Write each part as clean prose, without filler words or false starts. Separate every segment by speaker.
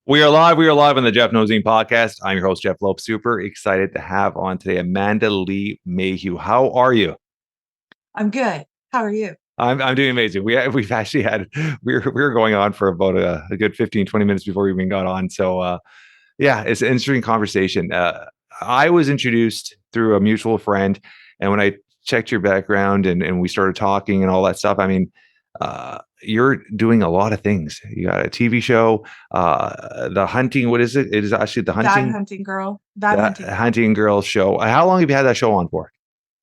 Speaker 1: We are live. We are live on the Jeff Nosine podcast. I'm your host, Jeff Lopes. Super excited to have on today Amanda Lynn Mayhew. How are you?
Speaker 2: I'm good. How are you?
Speaker 1: I'm doing amazing. We've actually had we were going on for about a good 15, 20 minutes before we even got on. So yeah, it's an interesting conversation. I was introduced through a mutual friend, and when I checked your background and we started talking and all that stuff, I mean, you're doing a lot of things. You got a TV show, the hunting. What is it? It is actually the
Speaker 2: That
Speaker 1: hunting,
Speaker 2: hunting girl. That
Speaker 1: the
Speaker 2: hunting girl.
Speaker 1: hunting girl show. How long have you had that show on for?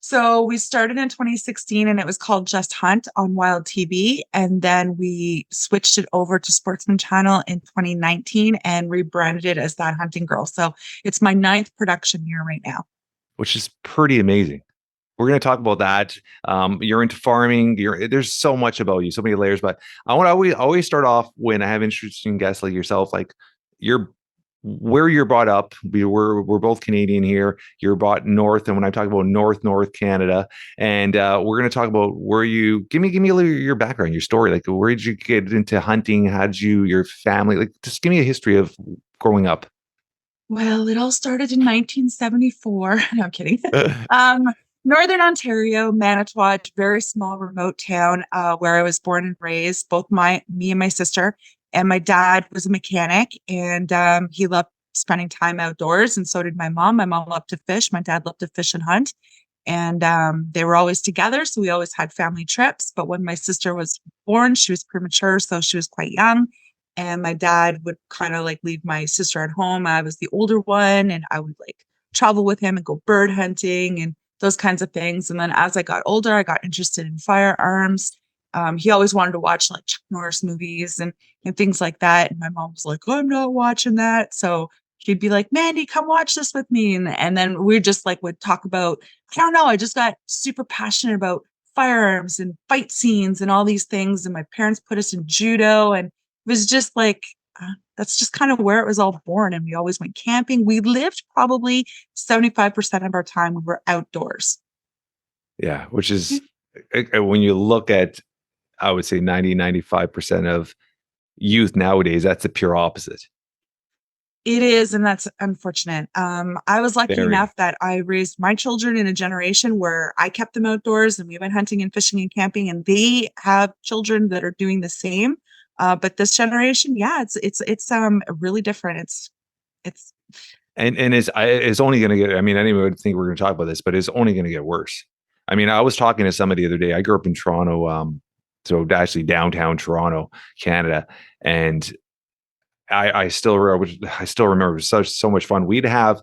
Speaker 2: So we started in 2016 and it was called Just Hunt on Wild TV. And then we switched it over to Sportsman Channel in 2019 and rebranded it as That Hunting Girl. So it's my ninth production year right now.
Speaker 1: Which is pretty amazing. We're going to talk about that. You're into farming. There's so much about you, so many layers. But I want to always start off when I have interesting guests like yourself, like you're where you're brought up. We're both Canadian here. You're brought north, and when I talk about North Canada, and we're going to talk about where you give me a little your background, your story. Like where did you get into hunting? How did your family like? Just give me a history of growing up.
Speaker 2: Well, it all started in 1974. No, I'm kidding. Um, Northern Ontario, Manitowoc, very small remote town where I was born and raised, me and my sister. And my dad was a mechanic and he loved spending time outdoors. And so did my mom. My mom loved to fish. My dad loved to fish and hunt. And they were always together. So we always had family trips. But when my sister was born, she was premature. So she was quite young. And my dad would kind of like leave my sister at home. I was the older one and I would like travel with him and go bird hunting and those kinds of things. And then as I got older, I got interested in firearms. He always wanted to watch like Chuck Norris movies and things like that. And my mom was like, oh, I'm not watching that. So she'd be like, Mandy, come watch this with me. And then we just like would talk about, I don't know, I just got super passionate about firearms and fight scenes and all these things. And my parents put us in judo and was just like that's just kind of where it was all born. And we always went camping. We lived probably 75% of our time we were outdoors.
Speaker 1: Yeah, which is when you look at, I would say 95% of youth nowadays, that's the pure opposite.
Speaker 2: It is, and that's unfortunate. I was lucky
Speaker 1: Very.
Speaker 2: enough that I raised my children in a generation where I kept them outdoors and we went hunting and fishing and camping, and they have children that are doing the same. But this generation, yeah, it's really different. It's
Speaker 1: And it's only going to get, I mean, I didn't even think we were going to talk about this, but it's only going to get worse. I mean, I was talking to somebody the other day. I grew up in Toronto, so actually downtown Toronto, Canada, and I still remember it was so much fun. We'd have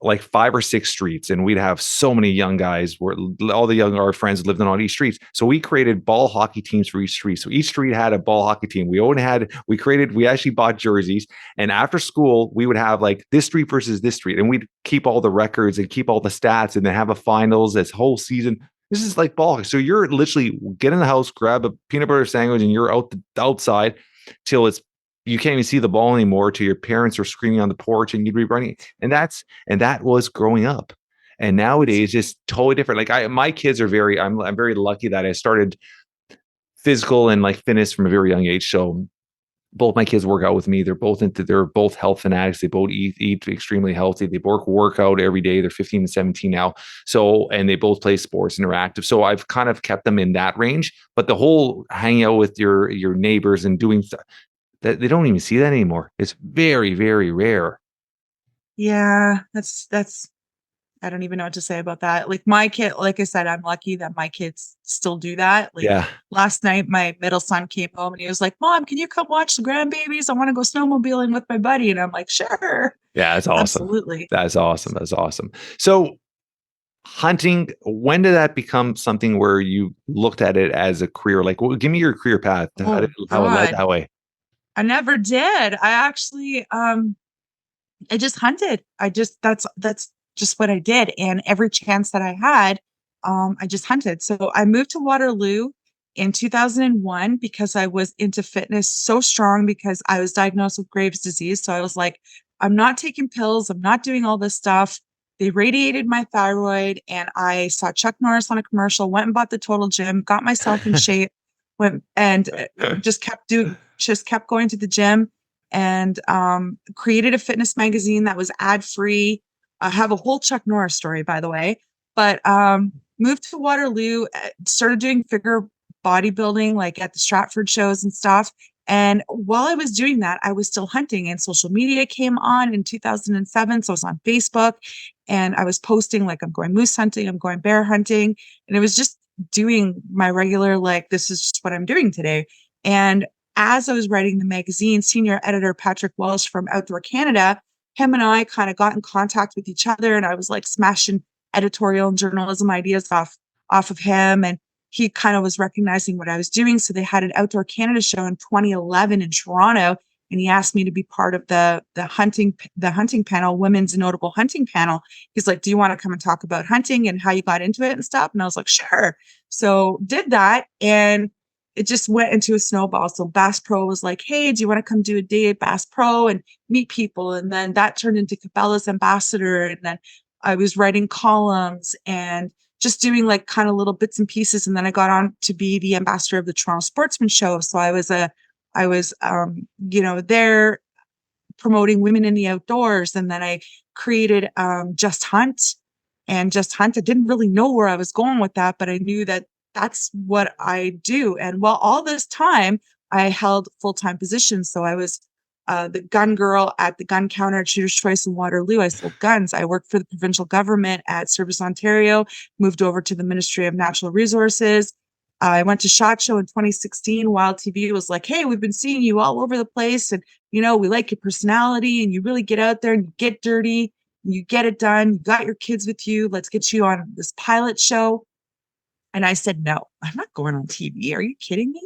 Speaker 1: like 5 or 6 streets, and we'd have so many young guys where all the young our friends lived on all these streets. So we created ball hockey teams for each street. So each street had a ball hockey team. We actually bought jerseys, and after school we would have like this street versus this street, and we'd keep all the records and keep all the stats, and then have a finals this whole season. This is like ball. So you're literally get in the house, grab a peanut butter sandwich, and you're outside till it's you can't even see the ball anymore till your parents are screaming on the porch and you'd be running. And that was growing up. And nowadays it's totally different. Like my kids are I'm very lucky that I started physical and like fitness from a very young age. So both my kids work out with me. They're both health fanatics. They both eat extremely healthy. They work out every day. They're 15 and 17 now. So, and they both play sports and are active. So I've kind of kept them in that range, but the whole hanging out with your neighbors and doing stuff, that they don't even see that anymore. It's very, very rare.
Speaker 2: yeah, that's I don't even know what to say about that. Like my kid, like I said, I'm lucky that my kids still do that. Like
Speaker 1: Yeah.
Speaker 2: last night, my middle son came home and he was like, Mom, can you come watch the grandbabies? I want to go snowmobiling with my buddy. And I'm like, sure,
Speaker 1: Yeah, that's awesome.
Speaker 2: absolutely.
Speaker 1: That's awesome. That's awesome. So hunting, when did that become something where you looked at it as a career? Like, well, give me your career path,
Speaker 2: Oh
Speaker 1: how it led
Speaker 2: God.
Speaker 1: that way.
Speaker 2: I never did. I actually I just hunted. That's just what I did. And every chance that I had, I just hunted. So I moved to Waterloo in 2001 because I was into fitness so strong because I was diagnosed with Graves' disease. So I was like, I'm not taking pills, I'm not doing all this stuff. They radiated my thyroid, and I saw Chuck Norris on a commercial, went and bought the total gym, got myself in shape, went and just kept going to the gym. and created a fitness magazine that was ad free. I have a whole Chuck Norris story, by the way, but moved to Waterloo, started doing figure bodybuilding, like at the Stratford shows and stuff. And while I was doing that, I was still hunting, and social media came on in 2007. So I was on Facebook and I was posting, like, I'm going moose hunting, I'm going bear hunting. And it was just doing my regular, like, this is just what I'm doing today. And as I was writing the magazine, senior editor Patrick Walsh from Outdoor Canada, him and I kind of got in contact with each other, and I was like smashing editorial and journalism ideas off of him. And he kind of was recognizing what I was doing. So they had an Outdoor Canada show in 2011 in Toronto, and he asked me to be part of the hunting panel, women's notable hunting panel. He's like, "Do you want to come and talk about hunting and how you got into it and stuff?" And I was like, "Sure." So did that, and it just went into a snowball. So Bass Pro was like, "Hey, do you want to come do a day at Bass Pro and meet people?" And then that turned into Cabela's ambassador, and then I was writing columns and just doing like kind of little bits and pieces. And then I got on to be the ambassador of the Toronto Sportsman Show. So I was there promoting women in the outdoors. And then I created Just Hunt. And Just Hunt, I didn't really know where I was going with that, but I knew that that's what I do. And while all this time, I held full-time positions. So I was the gun girl at the gun counter at Shooter's Choice in Waterloo. I sold guns. I worked for the provincial government at Service Ontario, moved over to the Ministry of Natural Resources. I went to SHOT Show in 2016. Wild TV was like, "Hey, we've been seeing you all over the place. And, we like your personality, and you really get out there and you get dirty, and you get it done. You got your kids with you. Let's get you on this pilot show." And I said, "No, I'm not going on TV. Are you kidding me?"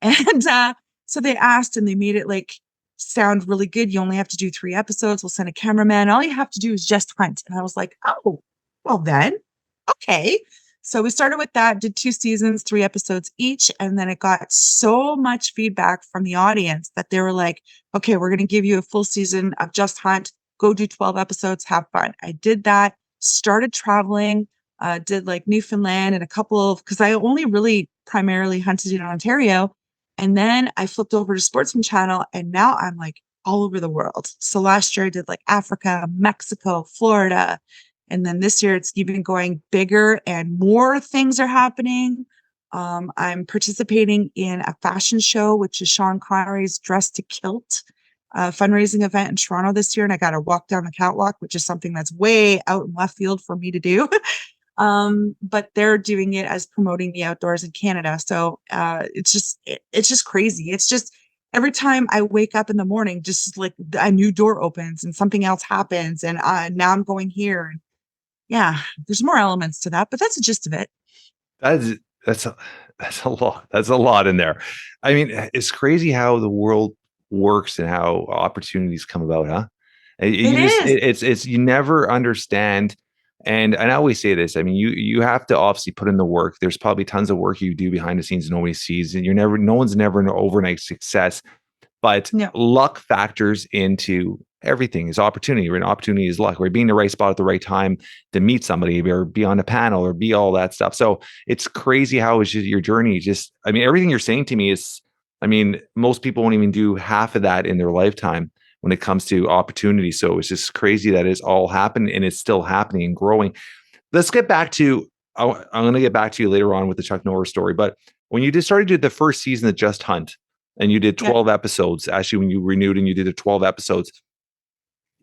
Speaker 2: And so they asked, and they made it like sound really good. "You only have to do 3 episodes. We'll send a cameraman. All you have to do is just hunt." And I was like, "Oh, well then, okay." So we started with that, did 2 seasons, 3 episodes each. And then it got so much feedback from the audience that they were like, "Okay, we're going to give you a full season of Just Hunt. Go do 12 episodes, have fun." I did that, started traveling, did like Newfoundland and a couple of, because I only really primarily hunted in Ontario. And then I flipped over to Sportsman Channel, and now I'm like all over the world. So last year I did like Africa, Mexico, Florida. And then this year it's even going bigger and more things are happening. I'm participating in a fashion show, which is Sean Connery's Dress to Kilt fundraising event in Toronto this year. And I got to walk down the catwalk, which is something that's way out in left field for me to do. But they're doing it as promoting the outdoors in Canada. So it's just crazy. It's just every time I wake up in the morning, just like a new door opens and something else happens. And now I'm going here. And yeah, there's more elements to that, but that's the gist of it.
Speaker 1: That's that's a, that's a lot. That's a lot in there. I mean, it's crazy how the world works and how opportunities come about, huh?
Speaker 2: It is.
Speaker 1: It's you never understand. And I always say this. I mean, you have to obviously put in the work. There's probably tons of work you do behind the scenes nobody sees, and no one's never an overnight success. But
Speaker 2: No.
Speaker 1: luck factors into everything. Is opportunity, right? Opportunity is luck, right? Being in the right spot at the right time to meet somebody or be on a panel or be all that stuff. So it's crazy how it's just your journey. Just, I mean, everything you're saying to me is, I mean, most people won't even do half of that in their lifetime when it comes to opportunity. So it's just crazy that it's all happened and it's still happening and growing. Let's get back to, I'm going to get back to you later on with the Chuck Norris story. But when you just started to do the first season of Just Hunt and you did 12 episodes, actually, when you renewed and you did the 12 episodes,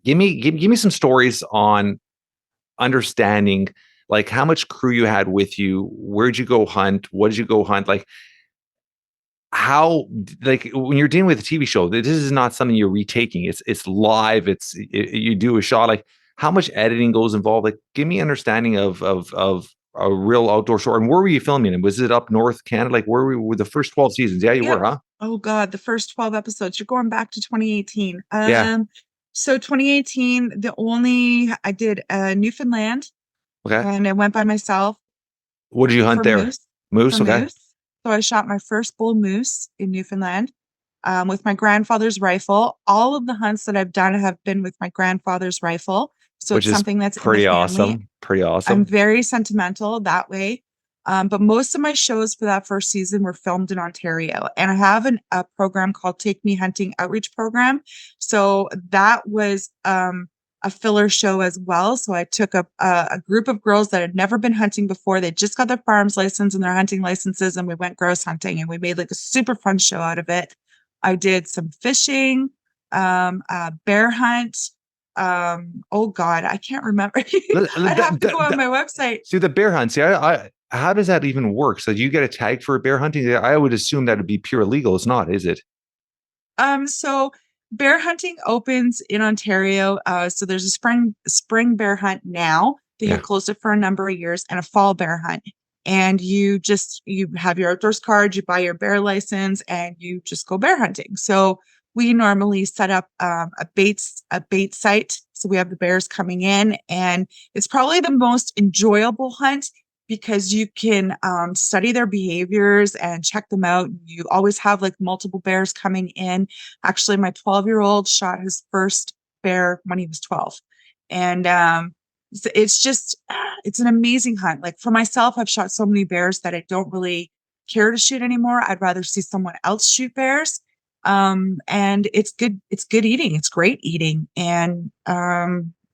Speaker 1: give me some stories on understanding like how much crew you had with you. Where'd you go hunt? What did you go hunt? Like how, like when you're dealing with a TV show, this is not something you're retaking. It's live. You do a shot. Like how much editing goes involved? Like give me understanding of a real outdoor show. And where were you filming it? Was it up north Canada? Like where were the first 12 seasons? Yeah, you were, huh?
Speaker 2: Oh God, the first 12 episodes. You're going back to 2018.
Speaker 1: Yeah.
Speaker 2: So 2018, I did Newfoundland,
Speaker 1: Okay.
Speaker 2: and I went by myself.
Speaker 1: What did you hunt there? Moose. Okay.
Speaker 2: Moose. So I shot my first bull moose in Newfoundland with my grandfather's rifle. All of the hunts that I've done have been with my grandfather's rifle. So
Speaker 1: Which
Speaker 2: it's
Speaker 1: is
Speaker 2: something that's
Speaker 1: pretty
Speaker 2: in the family.
Speaker 1: awesome. Pretty awesome.
Speaker 2: I'm very sentimental that way. But most of my shows for that first season were filmed in Ontario. And I have a program called Take Me Hunting Outreach Program. So that was a filler show as well. So I took a group of girls that had never been hunting before. They just got their farm's license and their hunting licenses, and we went grouse hunting, and we made like a super fun show out of it. I did some fishing, bear hunt. Oh God, I can't remember. I'd have to go on my website.
Speaker 1: See the bear hunt. See, I how does that even work? So you get a tag for bear hunting? I would assume that would be pure legal. It's not, is it?
Speaker 2: So bear hunting opens in Ontario. So there's a spring bear hunt now. They
Speaker 1: Yeah.
Speaker 2: have closed it for a number of years, and a fall bear hunt. And you have your outdoors card, you buy your bear license, and you just go bear hunting. So we normally set up a bait site. So we have the bears coming in, and it's probably the most enjoyable hunt because you can study their behaviors and check them out. You always have like multiple bears coming in. Actually, my 12-year-old shot his first bear when he was 12. And it's just, it's an amazing hunt. Like for myself, I've shot so many bears that I don't really care to shoot anymore. I'd rather see someone else shoot bears. And it's good eating. It's great eating. And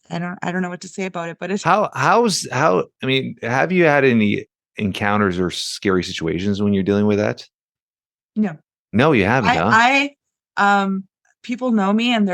Speaker 2: I don't know what to say about it, but it's
Speaker 1: how I mean, have you had any encounters or scary situations when you're dealing with that?
Speaker 2: no.
Speaker 1: No, you haven't, huh?
Speaker 2: People know me, and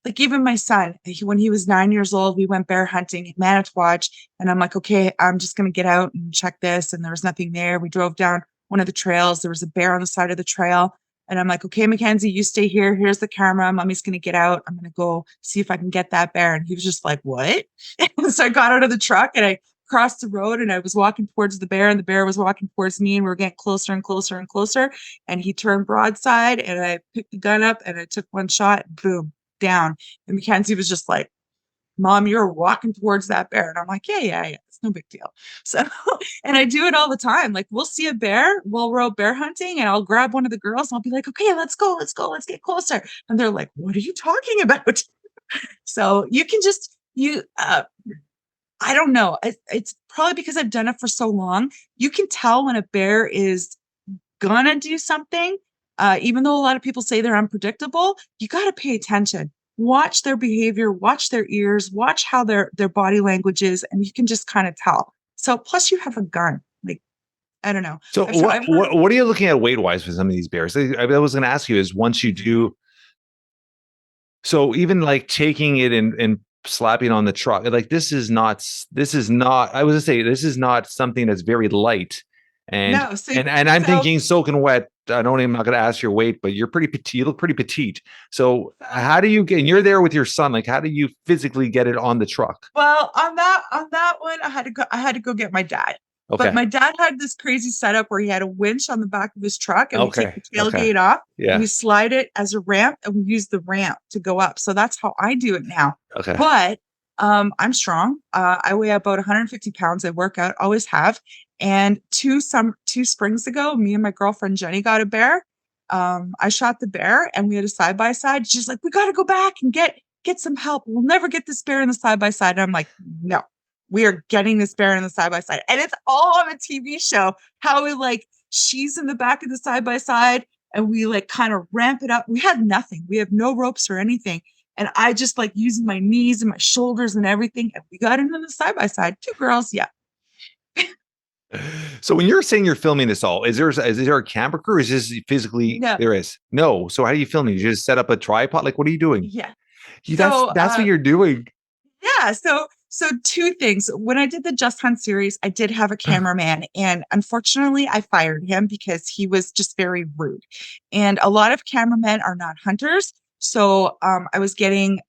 Speaker 2: like even my son, when he was 9 years old, we went bear hunting in Manitowoc, and I'm like, okay, I'm just gonna get out and check this, and there was nothing there. We drove down one of the trails. There was a bear on the side of the trail, and I'm like, okay, Mackenzie, you stay here. Here's the camera. Mommy's gonna get out. I'm gonna go see if I can get that bear. And he was just like, what? And so I got out of the truck and I crossed the road, and I was walking towards the bear, and the bear was walking towards me, and we were getting closer and closer and closer. And he turned broadside, and I picked the gun up and I took one shot, boom, down. And Mackenzie was just like, Mom, you're walking towards that bear. And I'm like, yeah. It's no big deal. So, and I do it all the time. Like we'll see a bear, we'll go bear hunting, and I'll grab one of the girls and I'll be like, okay, let's go, let's get closer. And they're like, what are you talking about? So you can just, I don't know. It's probably because I've done it for so long. You can tell when a bear is gonna do something. Even though a lot of people say they're unpredictable, you got to pay attention. Watch their behavior, watch their ears, watch how their body language is, and you can just kind of tell. So plus you have a gun. Like, I don't know.
Speaker 1: So what are you looking at weight wise for some of these bears? I was going to ask you is once you do, so even like taking it and slapping on the truck, like this is not, I was gonna say, this is not something that's very light. And
Speaker 2: No, so,
Speaker 1: and I'm thinking soaking wet. I'm not going to ask your weight, but you're pretty petite. You look pretty petite. So how do you get? And you're there with your son. Like, how do you physically get it on the truck?
Speaker 2: well, on that one, I had to go get my dad.
Speaker 1: Okay.
Speaker 2: But my dad had this crazy setup where he had a winch on the back of his truck, and we take the tailgate
Speaker 1: Okay.
Speaker 2: off,
Speaker 1: Yeah.
Speaker 2: and we slide it as a ramp, and we use the ramp to go up. So that's how I do it now.
Speaker 1: Okay.
Speaker 2: But I'm strong. I weigh about 150 pounds. I work out, always have. And two springs ago, me and my girlfriend Jenny got a bear. I shot the bear, and we had a side by side. She's like, "We got to go back and get some help. We'll never get this bear in the side by side." And I'm like, "No, we are getting this bear in the side by side." And it's all on a TV show. How we like she's in the back of the side by side, and we like kind of ramp it up. We had nothing. We have no ropes or anything. And I just like using my knees and my shoulders and everything. And we got into the side by side. Two girls, yeah.
Speaker 1: So when you're saying you're filming this all, is there a camera crew? Is this physically
Speaker 2: No.
Speaker 1: there is? No. So how are you filming? You just set up a tripod? Like what are you doing?
Speaker 2: Yeah.
Speaker 1: That's what you're doing.
Speaker 2: Yeah. So two things. When I did the Just Hunt series, I did have a cameraman, and unfortunately I fired him because he was just very rude. And a lot of cameramen are not hunters. So I was getting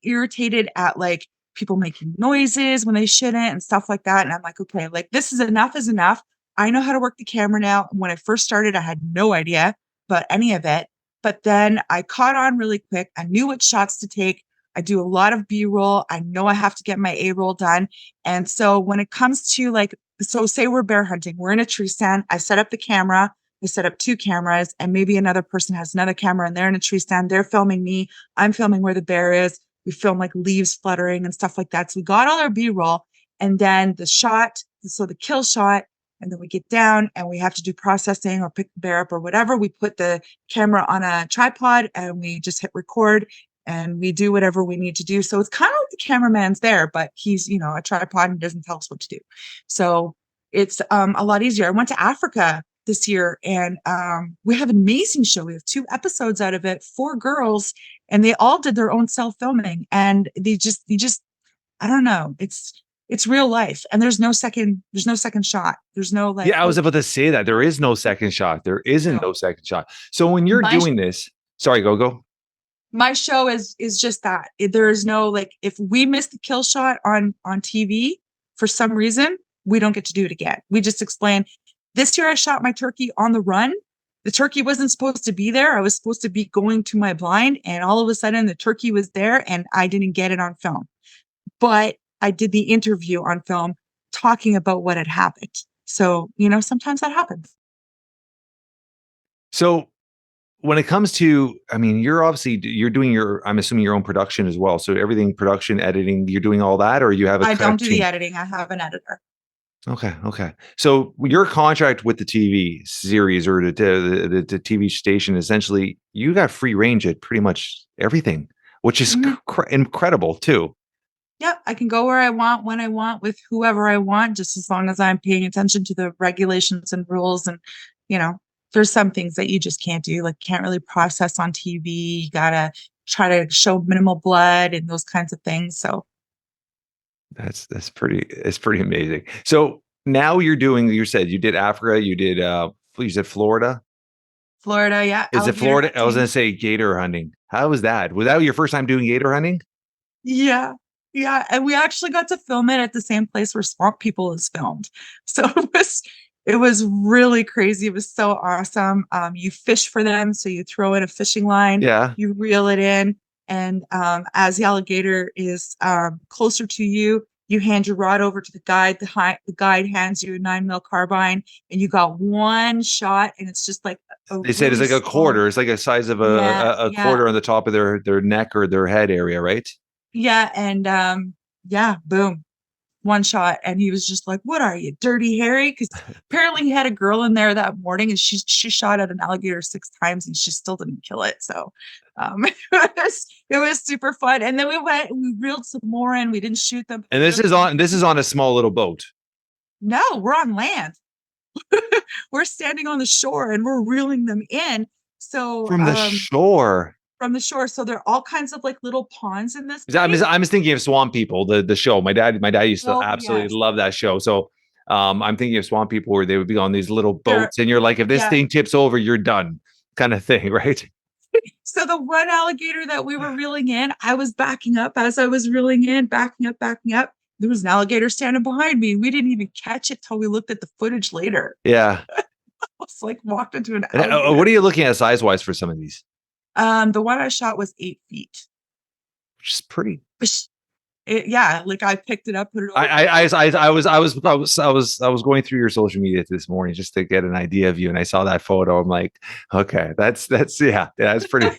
Speaker 2: irritated at like people making noises when they shouldn't and stuff like that. And I'm like, okay, like this is enough is enough. I know how to work the camera now. When I first started, I had no idea about any of it. But then I caught on really quick. I knew what shots to take. I do a lot of B-roll. I know I have to get my A-roll done. And so when it comes to like, so say we're bear hunting, we're in a tree stand. I set up the camera. I set up 2 cameras, and maybe another person has another camera, and they're in a tree stand. They're filming me. I'm filming where the bear is. We film like leaves fluttering and stuff like that. So we got all our B-roll, and then the shot. So the kill shot And then we get down and we have to do processing or pick the bear up or whatever. We put the camera on a tripod and we just hit record and we do whatever we need to do. So it's kind of like the cameraman's there, but he's, a tripod and doesn't tell us what to do. So it's a lot easier. I went to Africa this year and we have an amazing show. We have 2 episodes out of it, 4 girls, and they all did their own self-filming. And they just, I don't know. It's real life. And there's no second shot. There's no like,
Speaker 1: Yeah, I was about to say that there is no second shot. There isn't no second shot. So when you're doing this, sorry, go.
Speaker 2: My show is just that. There is no like, if we miss the kill shot on TV for some reason, we don't get to do it again. We just explain, this year I shot my turkey on the run. The turkey wasn't supposed to be there. I was supposed to be going to my blind, and all of a sudden the turkey was there and I didn't get it on film. But I did the interview on film talking about what had happened. So, sometimes that happens.
Speaker 1: So when it comes to, you're doing I'm assuming your own production as well. So everything, production, editing, you're doing all that, or you have
Speaker 2: I don't do the editing. I have an editor.
Speaker 1: Okay. So your contract with the TV series or the TV station, essentially, you got free range at pretty much everything, which is incredible too.
Speaker 2: Yeah, I can go where I want, when I want, with whoever I want, just as long as I'm paying attention to the regulations and rules. And, there's some things that you just can't do, like can't really process on TV. You gotta try to show minimal blood and those kinds of things. So
Speaker 1: it's pretty amazing. So now you said you did Africa, you said Florida.
Speaker 2: Florida, yeah.
Speaker 1: Is it Florida? Hunting. I was gonna say gator hunting. How was that? Was that your first time doing gator hunting?
Speaker 2: Yeah. Yeah. And we actually got to film it at the same place where Swamp People is filmed. So it was really crazy. It was so awesome. You fish for them. So you throw in a fishing line, you reel it in. And as the alligator is closer to you, you hand your rod over to the guide. The guide hands you a 9mm carbine, and you got one shot. And it's just like
Speaker 1: they said it's like a quarter. It's like a size of a quarter on the top of their neck or their head area, right?
Speaker 2: Yeah. And boom, one shot. And he was just like, "What are you, Dirty Harry?" Because apparently he had a girl in there that morning and she shot at an alligator 6 times and she still didn't kill it. So it was super fun. And then we reeled some more in. We didn't shoot them.
Speaker 1: And this is on a small little boat.
Speaker 2: No, we're on land. We're standing on the shore and we're reeling them in. So
Speaker 1: from the shore.
Speaker 2: From the shore. So there are all kinds of like little ponds in this.
Speaker 1: I'm just thinking of Swamp People, the show. My dad used to absolutely love that show. So I'm thinking of Swamp People where they would be on these little boats and you're like, if this thing tips over, you're done kind of thing, right?
Speaker 2: So the one alligator that we were reeling in, I was backing up as I was reeling in, backing up. There was an alligator standing behind me. We didn't even catch it till we looked at the footage later.
Speaker 1: Yeah.
Speaker 2: I was like walked into an alligator.
Speaker 1: What are you looking at size-wise for some of these?
Speaker 2: The one I shot was 8 feet.
Speaker 1: Which is pretty.
Speaker 2: Like I picked it up, put it over.
Speaker 1: I was going through your social media this morning just to get an idea of you, and I saw that photo. I'm like, okay, that's pretty.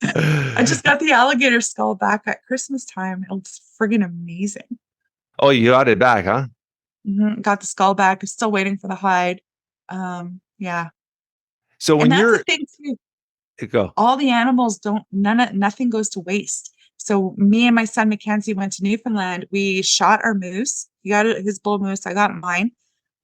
Speaker 2: I just got the alligator skull back at Christmas time. It looks friggin' amazing.
Speaker 1: Oh, you got it back, huh?
Speaker 2: Mm-hmm. Got the skull back. I'm still waiting for the hide. Yeah.
Speaker 1: So when
Speaker 2: that's the thing too.
Speaker 1: Go.
Speaker 2: All the animals nothing goes to waste. So me and my son Mackenzie went to Newfoundland. We shot our moose. He got his bull moose. I got mine.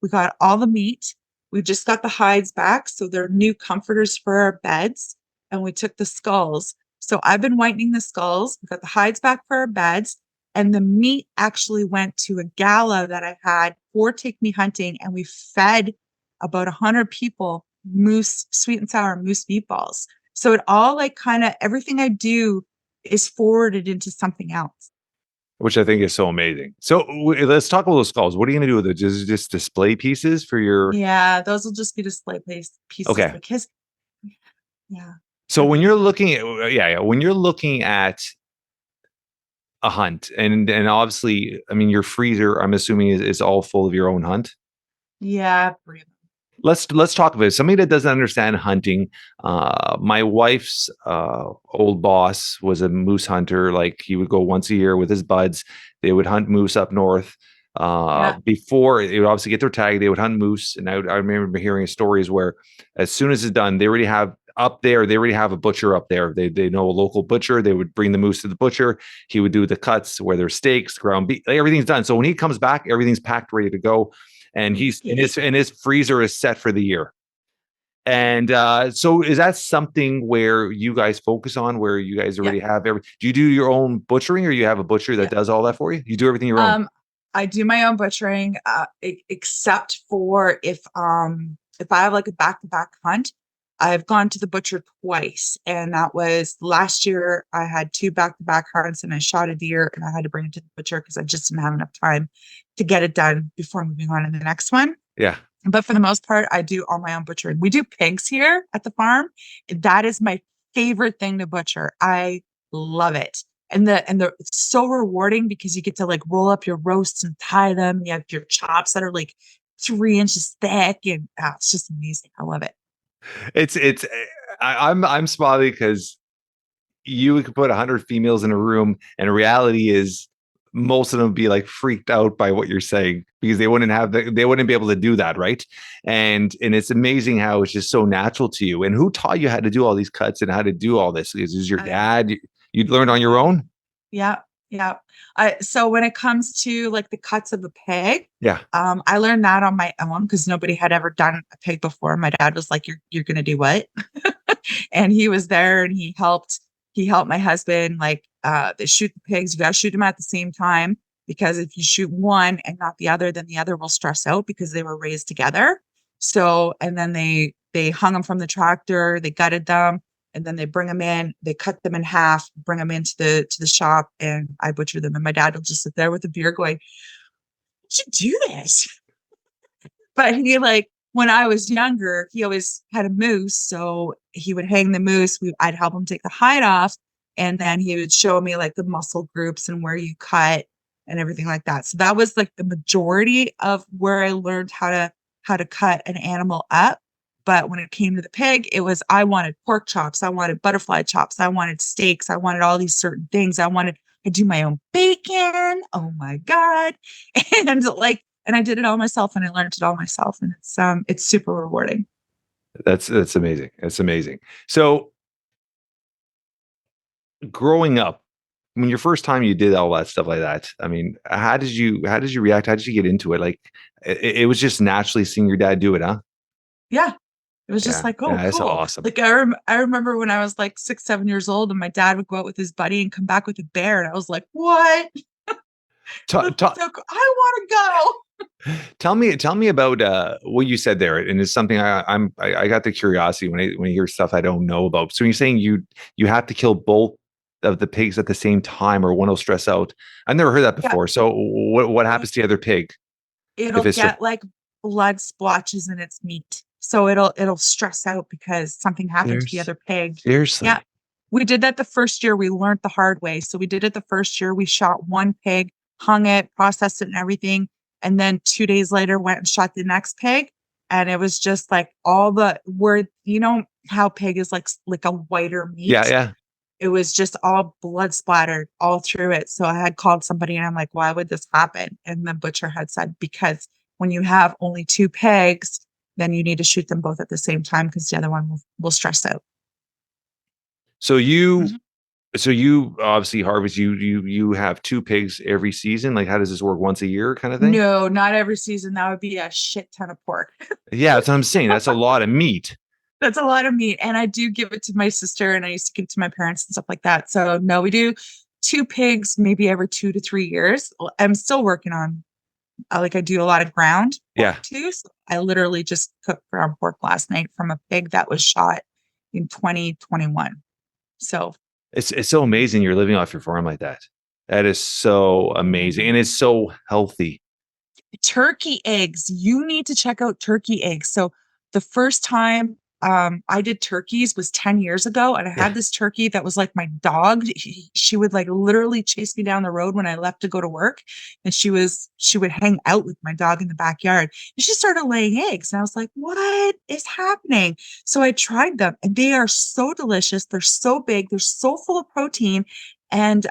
Speaker 2: We got all the meat. We just got the hides back. So they're new comforters for our beds. And we took the skulls. So I've been whitening the skulls. We got the hides back for our beds. And the meat actually went to a gala that I had for Take Me Hunting. And we fed about 100 people moose, sweet and sour moose meatballs. So it all like kind of everything I do is forwarded into something else.
Speaker 1: Which I think is so amazing. So let's talk about those skulls. What are you going to do with it? Just display pieces for your...
Speaker 2: Yeah, those will just be display pieces.
Speaker 1: Okay.
Speaker 2: Because, yeah.
Speaker 1: So when you're looking at, when you're looking at a hunt and obviously, I mean, your freezer, I'm assuming is all full of your own hunt.
Speaker 2: Yeah.
Speaker 1: Let's talk about it. Somebody that doesn't understand hunting. My wife's old boss was a moose hunter. Like he would go once a year with his buds. They would hunt moose up north.
Speaker 2: Yeah.
Speaker 1: Before it would obviously get their tag, they would hunt moose. And I remember hearing stories where as soon as it's done, they already have a butcher up there. They know a local butcher. They would bring the moose to the butcher. He would do the cuts, whether steaks, ground beef, like everything's done. So when he comes back, everything's packed, ready to go. And he's in his freezer is set for the year. And so is that something where you guys focus on, where you guys
Speaker 2: Yeah.
Speaker 1: already have do you do your own butchering, or you have a butcher that does all that for you? You do everything your own?
Speaker 2: I do my own butchering, except for if I have like a back-to-back hunt. I've gone to the butcher twice, and that was last year. I had two back-to-back hunts, and I shot a deer, and I had to bring it to the butcher because I just didn't have enough time to get it done before moving on to the next one.
Speaker 1: Yeah.
Speaker 2: But for the most part, I do all my own butchering. We do pigs here at the farm. That is my favorite thing to butcher. I love it. And the it's so rewarding because you get to like roll up your roasts and tie them. You have your chops that are like 3 inches thick, and it's just amazing. I love it.
Speaker 1: It's I'm smiling because you could put 100 females in a room, and reality is most of them would be like freaked out by what you're saying because they wouldn't be able to do that, right? And it's amazing how it's just so natural to you. And who taught you how to do all these cuts and how to do all this? Is your dad? You learned on your own?
Speaker 2: Yeah, yeah. So when it comes to like the cuts of a pig,
Speaker 1: Yeah.
Speaker 2: I learned that on my own because nobody had ever done a pig before. My dad was like, "You're gonna do what?" And he was there and he helped my husband like they shoot the pigs. You gotta shoot them at the same time because if you shoot one and not the other, then the other will stress out because they were raised together. So and then they hung them from the tractor, they gutted them, and then they bring them in, they cut them in half, bring them into the shop, and I butcher them. And my dad will just sit there with a beer going, "You should do this." But he like when I was younger, he always had a moose, so he would hang the moose. I'd help him take the hide off, and then he would show me like the muscle groups and where you cut and everything like that. So that was like the majority of where I learned how to cut an animal up. But when it came to the pig, it was I wanted pork chops, I wanted butterfly chops, I wanted steaks, I wanted all these certain things. I do my own bacon. Oh my God. And like and I did it all myself and I learned it all myself. And it's super rewarding.
Speaker 1: That's amazing. That's amazing. So growing up, when your first time you did all that stuff like that, I mean, how did you react? How did you get into it? Like it was just naturally seeing your dad do it, huh?
Speaker 2: Yeah. It was just
Speaker 1: Yeah.
Speaker 2: like, oh,
Speaker 1: Yeah, that's
Speaker 2: cool.
Speaker 1: awesome.
Speaker 2: Like I remember when I was like 6, 7 years old and my dad would go out with his buddy and come back with a bear. And I was like, what?
Speaker 1: Ta-
Speaker 2: That's
Speaker 1: ta-
Speaker 2: so cool. I want to go.
Speaker 1: tell me about what you said there, and it's something I got the curiosity when I hear stuff I don't know about. So you're saying you have to kill both of the pigs at the same time, or one will stress out. I've never heard that
Speaker 2: Yeah.
Speaker 1: before. So what happens to the other pig
Speaker 2: It'll
Speaker 1: if it's
Speaker 2: get like blood splotches in its meat. So it'll stress out because something happened to the
Speaker 1: Seriously?
Speaker 2: other pig. Yeah.
Speaker 1: Seriously?
Speaker 2: We did that the first year. We learned the hard way. So we did it the first year. We shot one pig, hung it, processed it and everything. And then 2 days later went and shot the next pig. And it was just like all the where you know how pig is like a whiter
Speaker 1: Yeah,
Speaker 2: meat.
Speaker 1: yeah.
Speaker 2: It was just all blood splattered all through it. So I had called somebody and I'm like, why would this happen? And the butcher had said, because when you have only two pigs, then you need to shoot them both at the same time because the other one will stress out.
Speaker 1: So you
Speaker 2: Mhm.
Speaker 1: so you obviously harvest you have two pigs every season. Like how does this work? Once a year kind of thing?
Speaker 2: No, not every season. That would be a shit ton of pork.
Speaker 1: Yeah, that's what I'm saying. That's a lot of meat.
Speaker 2: That's a lot of meat. And I do give it to my sister and I used to give it to my parents and stuff like that. So no, we do two pigs maybe every 2 to 3 years. I'm still working on like I do a lot of ground
Speaker 1: Yeah.
Speaker 2: pork too. So I literally just cooked ground pork last night from a pig that was shot in 2021. So
Speaker 1: It's so amazing you're living off your farm like that. That is so amazing. And it's so healthy.
Speaker 2: turkey eggs. You need to check out turkey eggs. So the first time I did turkeys was 10 years ago, and I
Speaker 1: Yeah.
Speaker 2: had this turkey that was like my dog. She would like literally chase me down the road when I left to go to work, and she would hang out with my dog in the backyard. And she started laying eggs, and I was like, "What is happening?" So I tried them, and they are so delicious. They're so big. They're so full of protein, and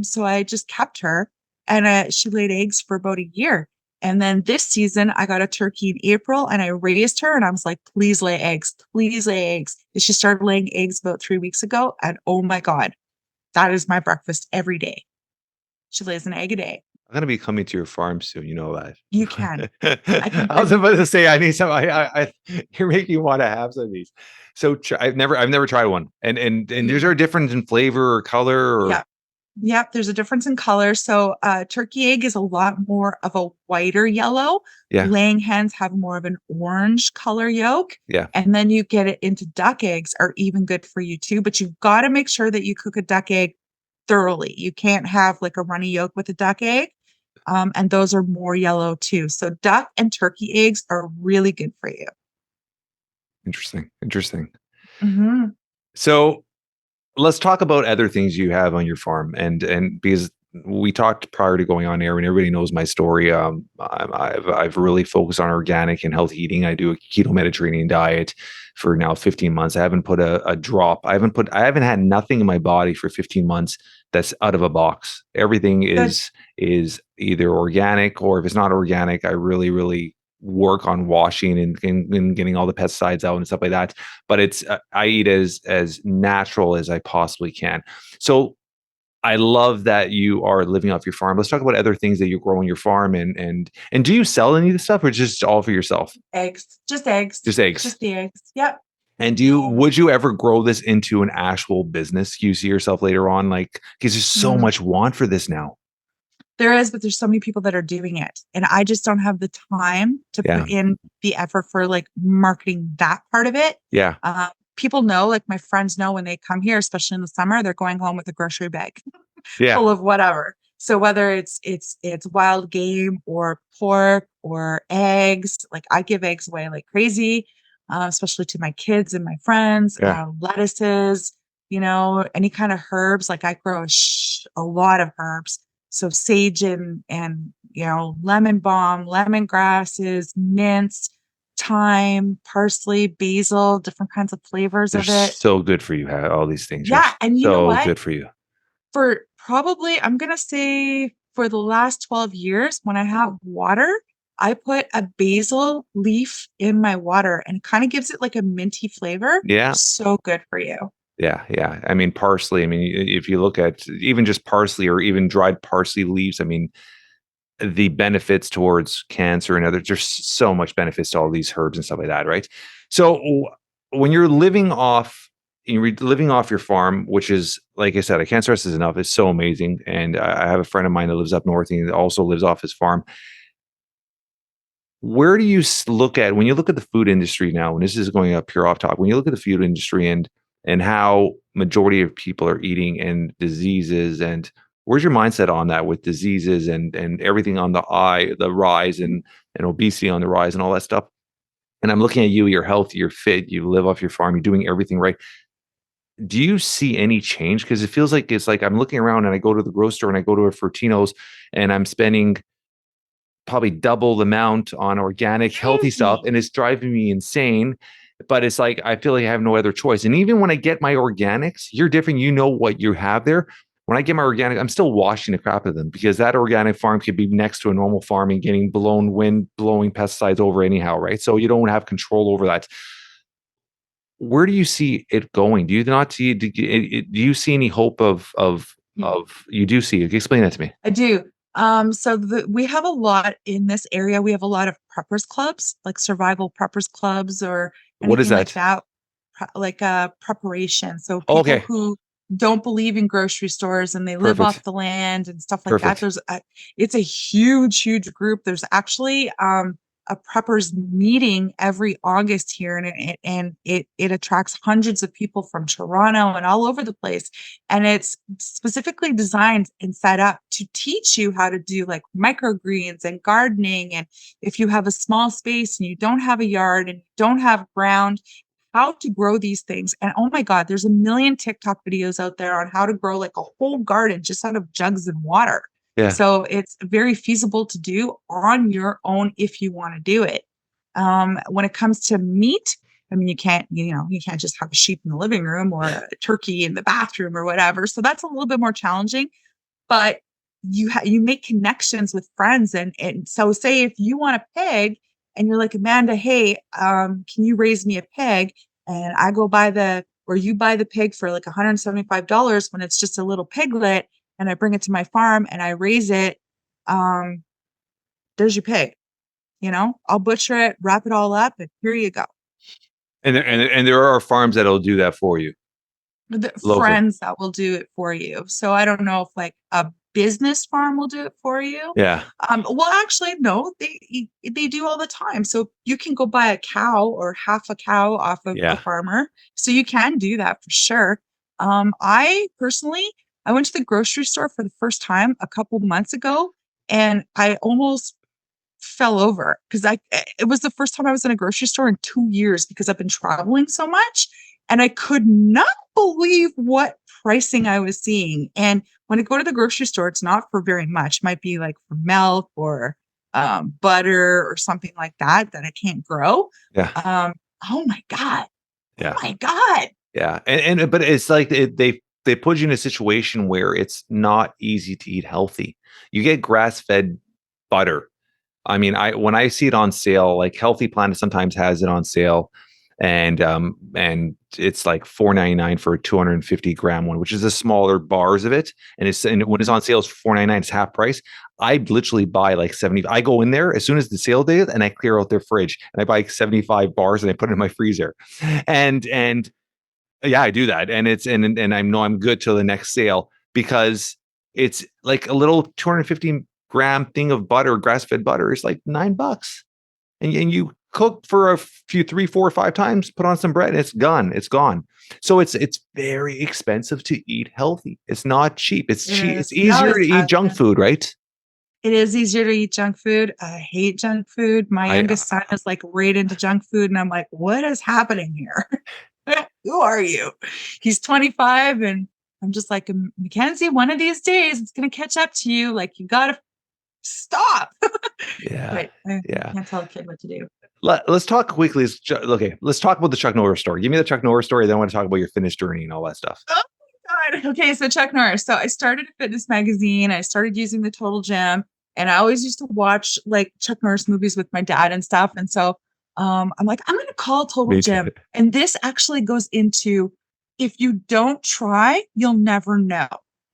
Speaker 2: so I just kept her, and she laid eggs for about a year. And then this season, I got a turkey in April and I raised her and I was like, please lay eggs, please lay eggs. And she started laying eggs about 3 weeks ago. And oh my God, that is my breakfast every day. She lays an egg a day.
Speaker 1: I'm gonna be coming to your farm soon, you know
Speaker 2: You can. I can
Speaker 1: I was
Speaker 2: bring,
Speaker 1: about to say I need some. You're making me want to have some of these. So I've never tried one, and there's a difference in flavor or color or
Speaker 2: yeah. Yep, there's a difference in color. So, turkey egg is a lot more of a whiter yellow.
Speaker 1: yeah,
Speaker 2: Laying hens have more of an orange color yolk.
Speaker 1: yeah.
Speaker 2: And then you get it into duck eggs are even good for you too. But you've got to make sure that you cook a duck egg thoroughly. You can't have like a runny yolk with a duck egg. And those are more yellow too. So duck and turkey eggs are really good for you.
Speaker 1: Interesting, interesting.
Speaker 2: Hmm.
Speaker 1: So let's talk about other things you have on your farm, and because we talked prior to going on air, and everybody knows my story. I've really focused on organic and healthy eating. I do a keto Mediterranean diet for now 15 months. I haven't put a drop. I haven't had nothing in my body for 15 months that's out of a box. Everything
Speaker 2: Good.
Speaker 1: is either organic, or if it's not organic, I really work on washing and getting all the pesticides out and stuff like that. But it's I eat as natural as I possibly can. So I love that you are living off your farm. Let's talk about other things that you grow on your farm, and do you sell any of the stuff, or just all for yourself?
Speaker 2: Eggs, just eggs,
Speaker 1: Just eggs.
Speaker 2: just the eggs. Yep.
Speaker 1: And
Speaker 2: Um,
Speaker 1: would you ever grow this into an actual business? You see yourself later on, like, because there's so
Speaker 2: mm.
Speaker 1: much want for this now.
Speaker 2: There is, but there's so many people that are doing it. And I just don't have the time to
Speaker 1: Yeah.
Speaker 2: put in the effort for like marketing that part of it.
Speaker 1: Yeah.
Speaker 2: People know, like my friends know when they come here, especially in the summer, they're going home with a grocery bag
Speaker 1: Yeah.
Speaker 2: full of whatever. So whether it's wild game or pork or eggs, like I give eggs away like crazy, especially to my kids and my friends,
Speaker 1: Yeah.
Speaker 2: lettuces, any kind of herbs. Like I grow a lot of herbs. So sage and lemon balm, lemongrasses, mints, thyme, parsley, basil, different kinds of flavors
Speaker 1: They're
Speaker 2: of it.
Speaker 1: so good for you. All these things are
Speaker 2: Yeah, and you know
Speaker 1: so
Speaker 2: what?
Speaker 1: good for you.
Speaker 2: For probably, I'm gonna say for the last 12 years, when I have water, I put a basil leaf in my water and it kind of gives it like a minty flavor.
Speaker 1: Yeah.
Speaker 2: So good for you.
Speaker 1: Yeah, yeah. I mean, parsley. I mean, if you look at even just parsley or even dried parsley leaves, I mean, the benefits towards cancer and other, there's so much benefits to all these herbs and stuff like that, right? So when you're living off your farm, which is, like I said, I can't stress this enough. It's so amazing. And I have a friend of mine that lives up north and he also lives off his farm. Where do you look at when you look at the food industry now? And this is going up pure off topic. When you look at the food industry and how majority of people are eating and diseases, and where's your mindset on that with diseases and everything on the rise and obesity on the rise and all that stuff? And I'm looking at you, you're healthy, you're fit, you live off your farm, you're doing everything right. Do you see any change? Because it feels like it's like I'm looking around and I go to the grocery store and I go to a Fortino's and I'm spending probably double the amount on organic, healthy stuff,
Speaker 2: Crazy.
Speaker 1: and it's driving me insane. But it's like I feel like I have no other choice. And even when I get my organics, you're different. You know what you have there. When I get my organic, I'm still washing the crap of them because that organic farm could be next to a normal farm and getting blown wind, blowing pesticides over anyhow, right? So you don't have control over that. Where do you see it going? Do you not see? Do you see any hope of? You do see? Explain that to me.
Speaker 2: I do. So we have a lot in this area. We have a lot of preppers clubs, like survival preppers clubs or
Speaker 1: What is
Speaker 2: anything like
Speaker 1: that?
Speaker 2: that, like preparation. So
Speaker 1: Oh,
Speaker 2: people
Speaker 1: okay,
Speaker 2: who don't believe in grocery stores and they live off
Speaker 1: perfect,
Speaker 2: the land and stuff like that.
Speaker 1: perfect.
Speaker 2: It's a huge group. There's actually a preppers meeting every August here, and it attracts hundreds of people from Toronto and all over the place. And it's specifically designed and set up to teach you how to do like microgreens and gardening. And if you have a small space and you don't have a yard and you don't have ground, how to grow these things. And oh my God, there's a million TikTok videos out there on how to grow like a whole garden just out of jugs and water.
Speaker 1: Yeah.
Speaker 2: So it's very feasible to do on your own if you want to do it. When it comes to meat, I mean, you can't just have a sheep in the living room or a turkey in the bathroom or whatever. So that's a little bit more challenging. But you make connections with friends. And so say if you want a pig and you're like, Amanda, hey, can you raise me a pig? And I go buy or you buy the pig for like $175 when it's just a little piglet, and I bring it to my farm and I raise it. Um, there's your pig, I'll butcher it, wrap it all up, and here you go.
Speaker 1: And there are farms that'll do that for you
Speaker 2: The
Speaker 1: locally.
Speaker 2: friends that will do it for you. So I don't know if like a business farm will do it for you.
Speaker 1: Yeah.
Speaker 2: Well, actually, no, they do all the time. So you can go buy a cow or half a cow off of a
Speaker 1: Yeah.
Speaker 2: farmer. So you can do that for sure. I personally, I went to the grocery store for the first time a couple months ago, and I almost fell over because it was the first time I was in a grocery store in 2 years because I've been traveling so much, and I could not believe what pricing I was seeing. And when I go to the grocery store, it's not for very much. It might be like for milk or butter or something like that I can't grow.
Speaker 1: Yeah.
Speaker 2: Oh my God. Oh
Speaker 1: Yeah.
Speaker 2: my God.
Speaker 1: Yeah. And but it's like they put you in a situation where it's not easy to eat healthy. You get grass-fed butter. I mean, when I see it on sale, like Healthy Planet sometimes has it on sale, and it's like $4.99 for a 250-gram one, which is the smaller bars of it. And when it's on sale, it's $4.99, it's half price. I literally buy like 70. I go in there as soon as the sale day and I clear out their fridge and I buy 75 bars and I put it in my freezer. And yeah, I do that. And I know I'm good till the next sale because it's like a little 250-gram thing of butter, grass-fed butter is like $9. And you cook for a few, 3, 4, 5 times, put on some bread, and it's gone. It's gone. So it's very expensive to eat healthy. It's not cheap. It's cheap. It's easier to eat junk food, right?
Speaker 2: It is easier to eat junk food. I hate junk food. My youngest son is like right into junk food, and I'm like, what is happening here? Who are you? He's 25, and I'm just like, Mackenzie, one of these days it's going to catch up to you. Like, you got to stop.
Speaker 1: Yeah.
Speaker 2: But I
Speaker 1: Yeah.
Speaker 2: can't tell a kid what to do.
Speaker 1: Let's talk quickly. Okay, let's talk about the Chuck Norris story. Give me the Chuck Norris story. Then I want to talk about your fitness journey and all that stuff.
Speaker 2: Oh my God. Okay, so Chuck Norris. So I started a fitness magazine. I started using the Total Gym, and I always used to watch like Chuck Norris movies with my dad and stuff. And so I'm like, I'm going to call Total Gym. And this actually goes into, if you don't try, you'll never know.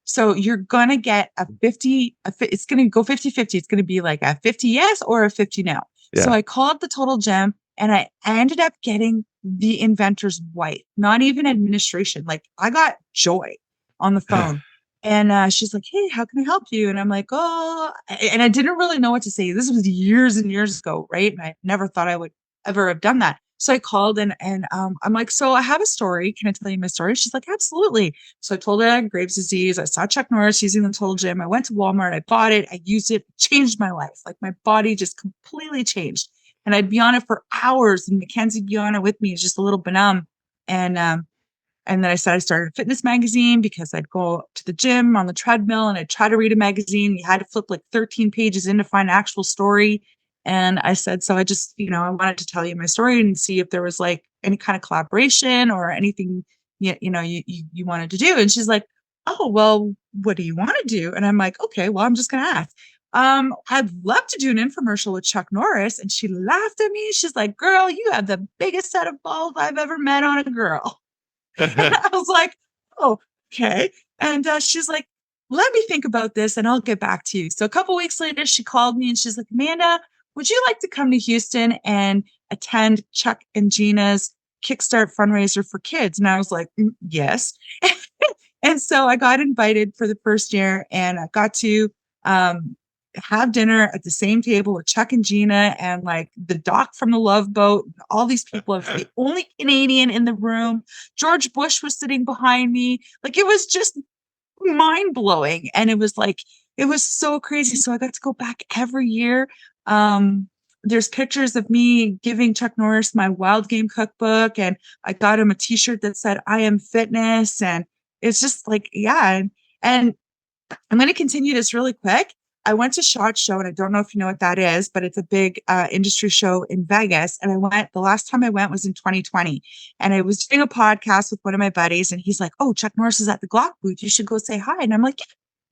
Speaker 2: So you're going to get it's going to go 50-50. It's going to be like a 50 yes or a 50 no. Yeah. So I called the Total Gym, and I ended up getting the inventor's wife, not even administration. Like, I got Joy on the phone. And she's like, hey, how can I help you? And I'm like, oh, and I didn't really know what to say. This was years and years ago, right? And I never thought I would ever have done that. So I called, and I'm like, so I have a story. Can I tell you my story? She's like, absolutely. So I told her I had Graves' disease. I saw Chuck Norris using the Total Gym. I went to Walmart. I bought it. I used it. It changed my life. Like, my body just completely changed. And I'd be on it for hours, and Mackenzie'd be on it with me. It's just a little benumb. And then I said I started a fitness magazine because I'd go to the gym on the treadmill and I'd try to read a magazine. You had to flip like 13 pages in to find an actual story. And I said, so I just, I wanted to tell you my story and see if there was like any kind of collaboration or anything, you wanted to do. And she's like, oh, well, what do you want to do? And I'm like, okay, well, I'm just going to ask. I'd love to do an infomercial with Chuck Norris. And she laughed at me. She's like, girl, you have the biggest set of balls I've ever met on a girl. And I was like, oh, okay. And she's like, let me think about this and I'll get back to you. So a couple weeks later, she called me and she's like, Amanda, would you like to come to Houston and attend Chuck and Gina's Kickstart fundraiser for kids? And I was like, yes. And so I got invited for the first year, and I got to have dinner at the same table with Chuck and Gina and like the doc from the Love Boat. All these people, the only Canadian in the room. George Bush was sitting behind me. Like, it was just mind blowing. And it was so crazy. So I got to go back every year. There's pictures of me giving Chuck Norris my wild game cookbook, and I got him a t-shirt that said, I am fitness. And it's just like, yeah. And I'm going to continue this really quick. I went to SHOT Show, and I don't know if you know what that is, but it's a big industry show in Vegas. And the last time I went was in 2020. And I was doing a podcast with one of my buddies, and he's like, oh, Chuck Norris is at the Glock booth. You should go say hi. And I'm like,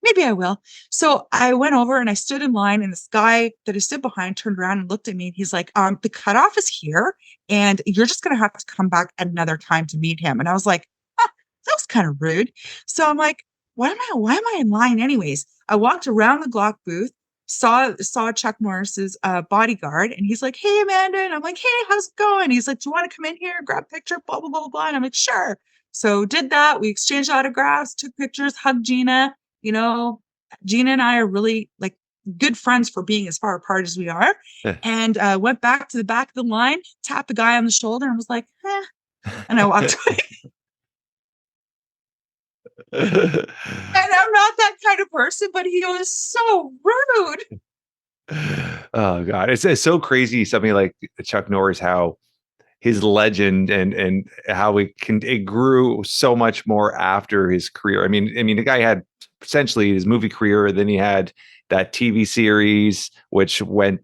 Speaker 2: yeah. maybe I will. So I went over and I stood in line, and this guy that I stood behind turned around and looked at me, and he's like, the cutoff is here, and you're just gonna have to come back another time to meet him. And I was like, huh, that was kind of rude. So I'm like, why am I in line anyways? I walked around the Glock booth, saw Chuck Norris's bodyguard, and he's like, hey Amanda. And I'm like, hey, how's it going? He's like, do you want to come in here, grab a picture, blah, blah, blah, blah, blah. And I'm like, sure. So did that. We exchanged autographs, took pictures, hugged Gina. You know, Gina and I are really like good friends for being as far apart as we are.
Speaker 1: Yeah.
Speaker 2: And went back to the back of the line, tapped the guy on the shoulder, and was like, eh. And I walked away. And I'm not that kind of person, but he was so rude.
Speaker 1: Oh God, it's so crazy. Something like Chuck Norris, how his legend and how it grew so much more after his career. I mean, the guy had essentially his movie career, then he had that TV series which went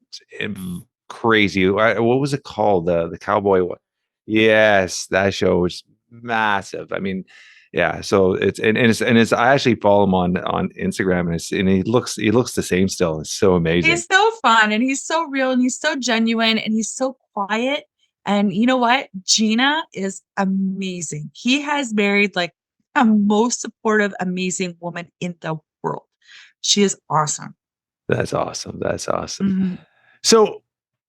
Speaker 1: crazy. What was it called? The cowboy one. Yes, that show was massive. I mean, yeah. So it's I actually follow him on Instagram, and he looks the same still. It's so amazing.
Speaker 2: He's so fun and he's so real and he's so genuine and he's so quiet. And you know what? Gina is amazing. He has married like a most supportive, amazing woman in the world. She is awesome.
Speaker 1: That's awesome. That's awesome.
Speaker 2: Mm-hmm.
Speaker 1: So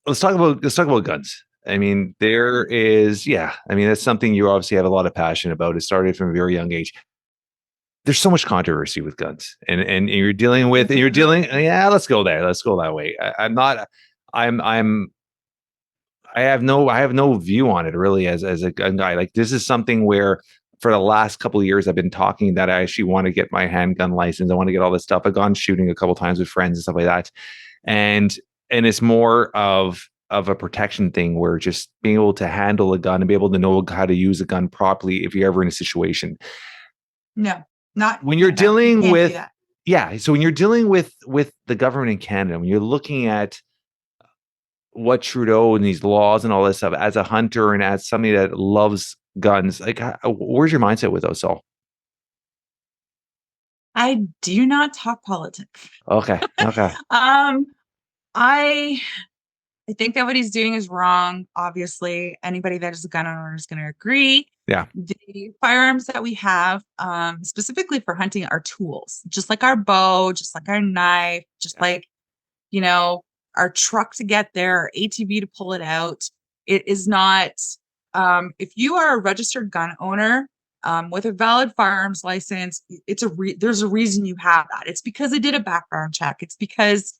Speaker 1: let's talk about guns. I mean, there is, yeah. I mean, that's something you obviously have a lot of passion about. It started from a very young age. There's so much controversy with guns, and you're dealing with, and you're dealing. Yeah, let's go there. Let's go that way. I'm not. I'm. I have no view on it really as a gun guy. Like this is something where for the last couple of years I've been talking that I actually want to get my handgun license. I want to get all this stuff. I've gone shooting a couple of times with friends and stuff like that, and it's more of a protection thing where just being able to handle a gun and be able to know how to use a gun properly if you're ever in a situation.
Speaker 2: No, not
Speaker 1: When you're
Speaker 2: Canada. You
Speaker 1: dealing
Speaker 2: can't do
Speaker 1: with,
Speaker 2: that.
Speaker 1: yeah, so when you're dealing with the government in Canada, when you're looking at what Trudeau and these laws and all this stuff as a hunter and as somebody that loves guns, like where's your mindset with those all?
Speaker 2: I do not talk politics.
Speaker 1: Okay, okay,
Speaker 2: um, I I think that what he's doing is wrong. Obviously, anybody that is a gun owner is going to agree.
Speaker 1: yeah,
Speaker 2: The firearms that we have, specifically for hunting, are tools, just like our bow, just like our knife, just like, you know, our truck to get there, our ATV to pull it out. It is not, if you are a registered gun owner with a valid firearms license, there's a reason you have that. It's because they did a background check. It's because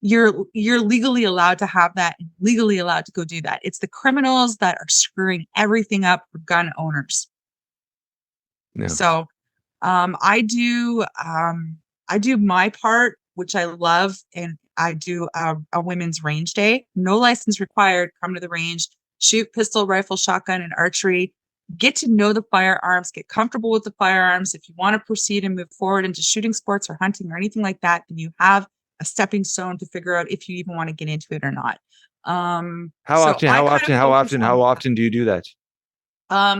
Speaker 2: you're legally allowed to have that and legally allowed to go do that. It's the criminals that are screwing everything up for gun owners.
Speaker 1: yeah.
Speaker 2: So I do my part, which I love, and I do a women's range day. No license required. Come to the range, shoot pistol, rifle, shotgun, and archery. Get to know the firearms, get comfortable with the firearms. If you want to proceed and move forward into shooting sports or hunting or anything like that, then you have a stepping stone to figure out if you even want to get into it or not.
Speaker 1: How
Speaker 2: So
Speaker 1: often?
Speaker 2: I
Speaker 1: How
Speaker 2: kind of
Speaker 1: often? How
Speaker 2: focus
Speaker 1: often?
Speaker 2: on
Speaker 1: How
Speaker 2: that.
Speaker 1: often do you do that?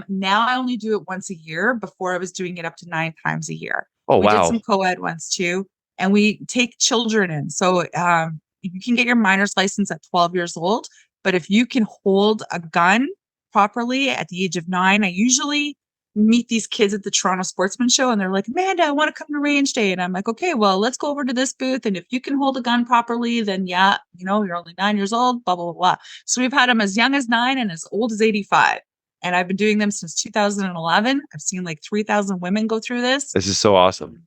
Speaker 2: Now I only do it once a year. Before I was doing it up to 9 times a year.
Speaker 1: Oh
Speaker 2: We did
Speaker 1: wow.
Speaker 2: some co-ed ones too, and we take children in. So you can get your minor's license at 12 years old, but if you can hold a gun properly at the age of 9, I usually meet these kids at the Toronto Sportsman Show, and they're like, Amanda, I want to come to range day. And I'm like, okay, well, let's go over to this booth. And if you can hold a gun properly, then yeah, you're only 9 years old, blah, blah, blah, blah. So we've had them as young as 9 and as old as 85. And I've been doing them since 2011. I've seen like 3,000 women go through this.
Speaker 1: This is so awesome.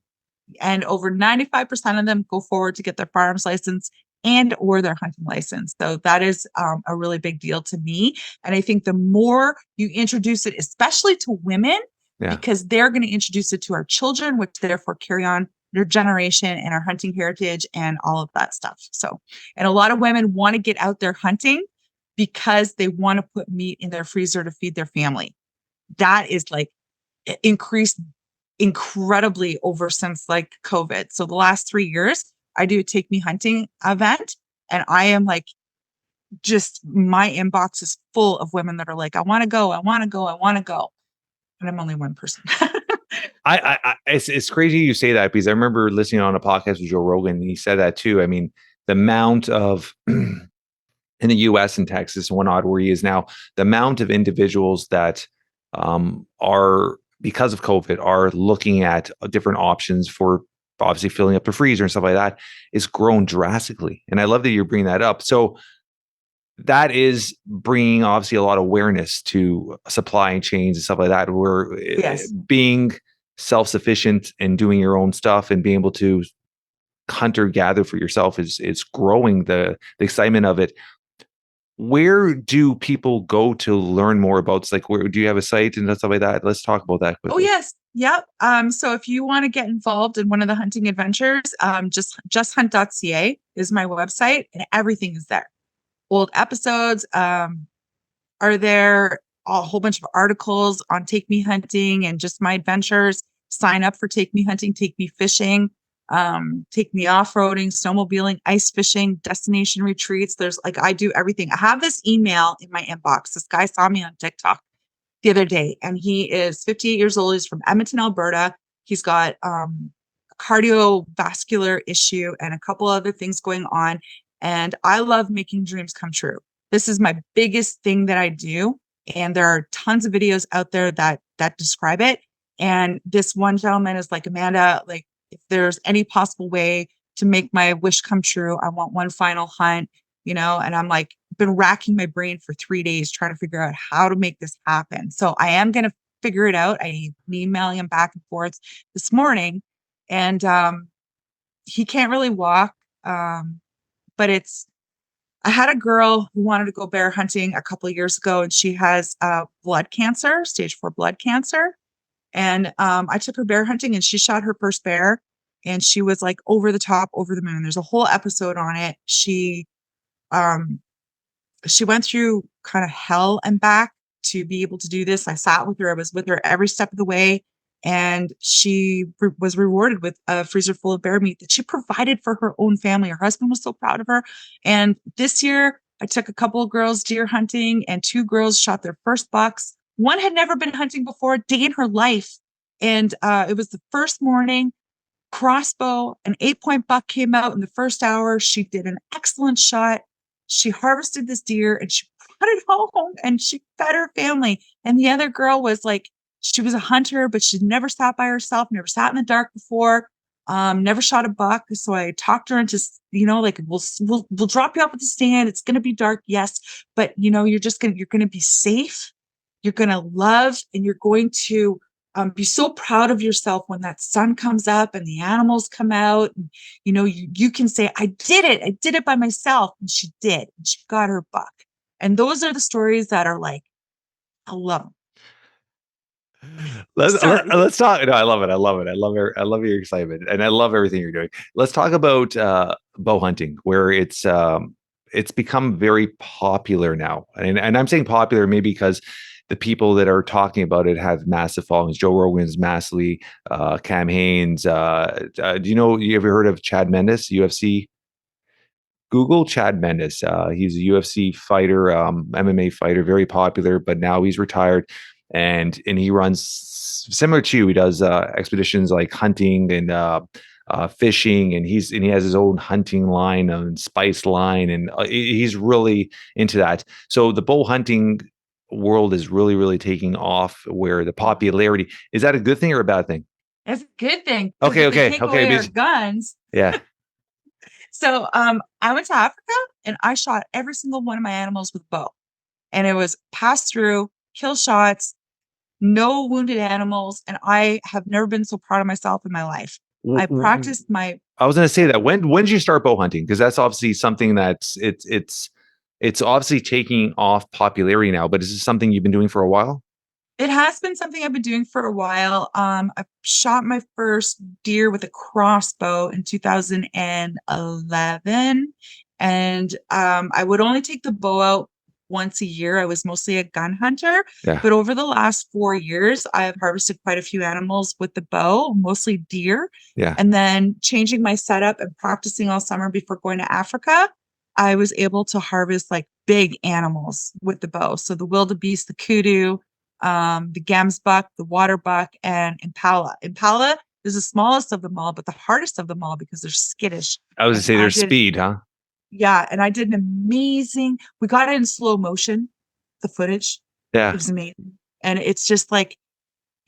Speaker 2: And over 95% of them go forward to get their firearms license and or their hunting license. So that is a really big deal to me. And I think the more you introduce it, especially to women,
Speaker 1: Yeah.
Speaker 2: because they're going to introduce it to our children, which therefore carry on their generation and our hunting heritage and all of that stuff. So, and a lot of women want to get out there hunting because they want to put meat in their freezer to feed their family. That is like increased incredibly over since like COVID. So the last 3 years, I do a take me hunting event, and I am like, just my inbox is full of women that are like, I want to go, I want to go, I want to go. And I'm only one person.
Speaker 1: It's crazy you say that because I remember listening on a podcast with Joe Rogan and he said that too. I mean, the amount of in the US and Texas and whatnot, where he is now, the amount of individuals that are, because of COVID, are looking at different options for obviously filling up the freezer and stuff like that is grown drastically. And I love that you're bringing that up. So that is bringing obviously a lot of awareness to supply chains and stuff like that, where
Speaker 2: Yes.
Speaker 1: being self-sufficient and doing your own stuff and being able to hunter gather for yourself is growing the excitement of it. Where do people go to learn more about? It's like, where do you have a site and stuff like that? Let's talk about that
Speaker 2: Oh,
Speaker 1: quickly.
Speaker 2: yes. Yep. So if you want to get involved in one of the hunting adventures, justhunt.ca is my website and everything is there. Old episodes are there, a whole bunch of articles on Take Me Hunting and just my adventures. Sign up for Take Me Hunting, Take Me Fishing, Take Me Off-roading, snowmobiling, ice fishing, destination retreats. There's like, I do everything. I have this email in my inbox. This guy saw me on TikTok the other day, and he is 58 years old. He's from Edmonton, Alberta. He's got a cardiovascular issue and a couple other things going on. And I love making dreams come true. This is my biggest thing that I do. And there are tons of videos out there that describe it. And this one gentleman is like, Amanda, like, if there's any possible way to make my wish come true, I want one final hunt, and I'm like, been racking my brain for 3 days trying to figure out how to make this happen. So I am going to figure it out. I'm emailing him back and forth this morning, and he can't really walk. But I had a girl who wanted to go bear hunting a couple of years ago, and she has blood cancer, stage 4 blood cancer. And I took her bear hunting, and she shot her first bear, and she was like over the top, over the moon. There's a whole episode on it. Um, she went through kind of hell and back to be able to do this. I sat with her. I was with her every step of the way. And she was rewarded with a freezer full of bear meat that she provided for her own family. Her husband was so proud of her. And this year, I took a couple of girls deer hunting, and 2 girls shot their first bucks. One had never been hunting before, a day in her life. And it was the first morning. Crossbow, an 8-point buck came out in the first hour. She did an excellent shot. She harvested this deer and she brought it home and she fed her family. And the other girl was like, she was a hunter, but she'd never sat by herself, never sat in the dark before, never shot a buck. So I talked her into, like, we'll drop you off at the stand. It's going to be dark, yes, but you're going to be safe. You're going to love, and you're going to be so proud of yourself when that sun comes up and the animals come out. And, you can say, I did it by myself. And she did. And she got her buck. And those are the stories that are like, I love them. Sorry.
Speaker 1: Let's talk. No, I love it. I love it. I love your excitement, and I love everything you're doing. Let's talk about bow hunting, where it's become very popular now, and I'm saying popular maybe because the people that are talking about it have massive followings. Joe Rogan's massively, Cam Hanes. Do you ever heard of Chad Mendes, UFC? Google Chad Mendes. He's a UFC fighter, MMA fighter, very popular, but now he's retired, and he runs similar to you. He does expeditions like hunting and fishing, and he has his own hunting line and spice line, and he's really into that. So the bow hunting world is really, really taking off. Where the popularity is, that a good thing or a bad thing?
Speaker 2: It's a good thing.
Speaker 1: Okay,
Speaker 2: If they take away our
Speaker 1: because
Speaker 2: guns.
Speaker 1: yeah.
Speaker 2: So I went to Africa and I shot every single one of my animals with bow. And it was pass through, kill shots, no wounded animals. And I have never been so proud of myself in my life. I practiced my.
Speaker 1: I was going to say that when did you start bow hunting? Because that's obviously something that's it's obviously taking off popularity now. But is this something you've been doing for a while?
Speaker 2: It has been something I've been doing for a while. I shot my first deer with a crossbow in 2011, and I would only take the bow out once a year. I was mostly a gun hunter,
Speaker 1: Yeah.
Speaker 2: but over the last 4 years, I've harvested quite a few animals with the bow, mostly deer.
Speaker 1: Yeah.
Speaker 2: And then changing my setup and practicing all summer before going to Africa, I was able to harvest like big animals with the bow. So the wildebeest, the kudu, the gamsbuck, the water buck, and impala. Impala is the smallest of them all, but the hardest of them all because they're skittish.
Speaker 1: I was gonna
Speaker 2: And
Speaker 1: say there's speed, huh?
Speaker 2: yeah, and I did an amazing. We got it in slow motion, the footage. It
Speaker 1: Yeah.
Speaker 2: was amazing, and it's just like,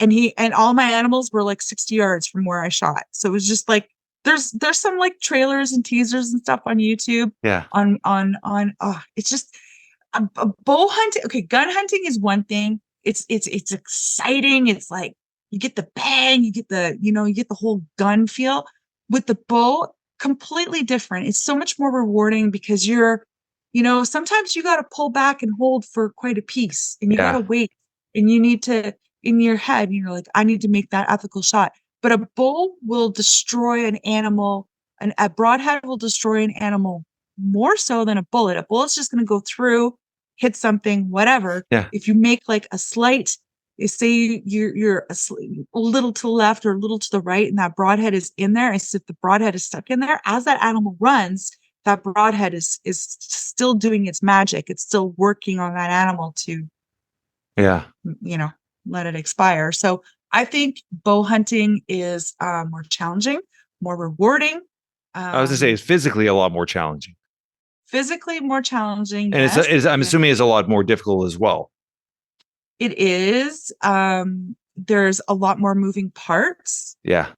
Speaker 2: and all my animals were like 60 yards from where I shot. So it was just like there's some like trailers and teasers and stuff on YouTube
Speaker 1: Yeah.
Speaker 2: on it's just a bow hunting. Okay, gun hunting is one thing. It's exciting. It's like you get the bang, you get you get the whole gun feel. With the bow, completely different. It's so much more rewarding because sometimes you got to pull back and hold for quite a piece, and you got to
Speaker 1: Yeah.
Speaker 2: wait, and you need to in your head, like, I need to make that ethical shot. But a bow will destroy an animal, and a broadhead will destroy an animal more so than a bullet. A bullet's just going to go through, hit something, whatever.
Speaker 1: Yeah.
Speaker 2: If you make like a slight, say you're a little to the left or a little to the right, and that broadhead is in there, as if the broadhead is stuck in there, as that animal runs, that broadhead is still doing its magic. It's still working on that animal to,
Speaker 1: Yeah.
Speaker 2: let it expire. So I think bow hunting is more challenging, more rewarding.
Speaker 1: I was gonna say it's physically a lot more challenging.
Speaker 2: Physically more challenging.
Speaker 1: And
Speaker 2: yes.
Speaker 1: I'm assuming it's a lot more difficult as well.
Speaker 2: It is. There's a lot more moving parts.
Speaker 1: Yeah.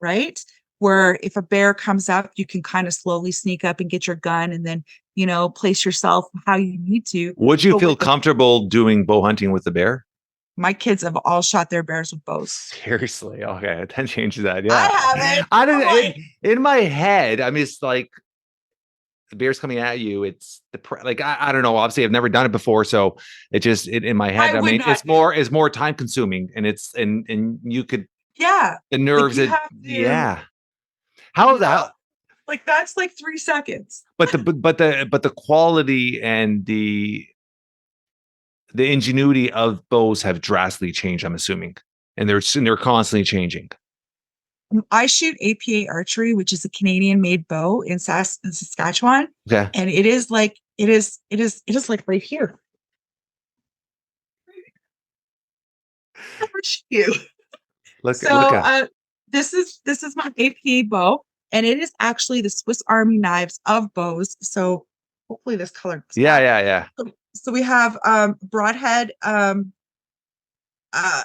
Speaker 2: Right? Where if a bear comes up, you can kind of slowly sneak up and get your gun and then, place yourself how you need to.
Speaker 1: Would you
Speaker 2: But
Speaker 1: feel comfortable doing bow hunting with the bear?
Speaker 2: My kids have all shot their bears with bows.
Speaker 1: Seriously. Okay. That changes that. Yeah.
Speaker 2: I haven't.
Speaker 1: I don't in my head, I mean, it's like the bear's coming at you. It's I don't know. Obviously I've never done it before. So in my head, I mean, it's more time consuming, and and you could, the nerves, yeah. How that?
Speaker 2: Like that's like 3 seconds.
Speaker 1: But the quality and the ingenuity of bows have drastically changed, I'm assuming, and they're constantly changing.
Speaker 2: I shoot APA archery, which is a Canadian made bow in Saskatchewan.
Speaker 1: Okay.
Speaker 2: And it is like right here. You. This is my APA bow, and it is actually the Swiss Army knives of bows. So hopefully this color.
Speaker 1: Yeah.
Speaker 2: So we have broadhead. Oh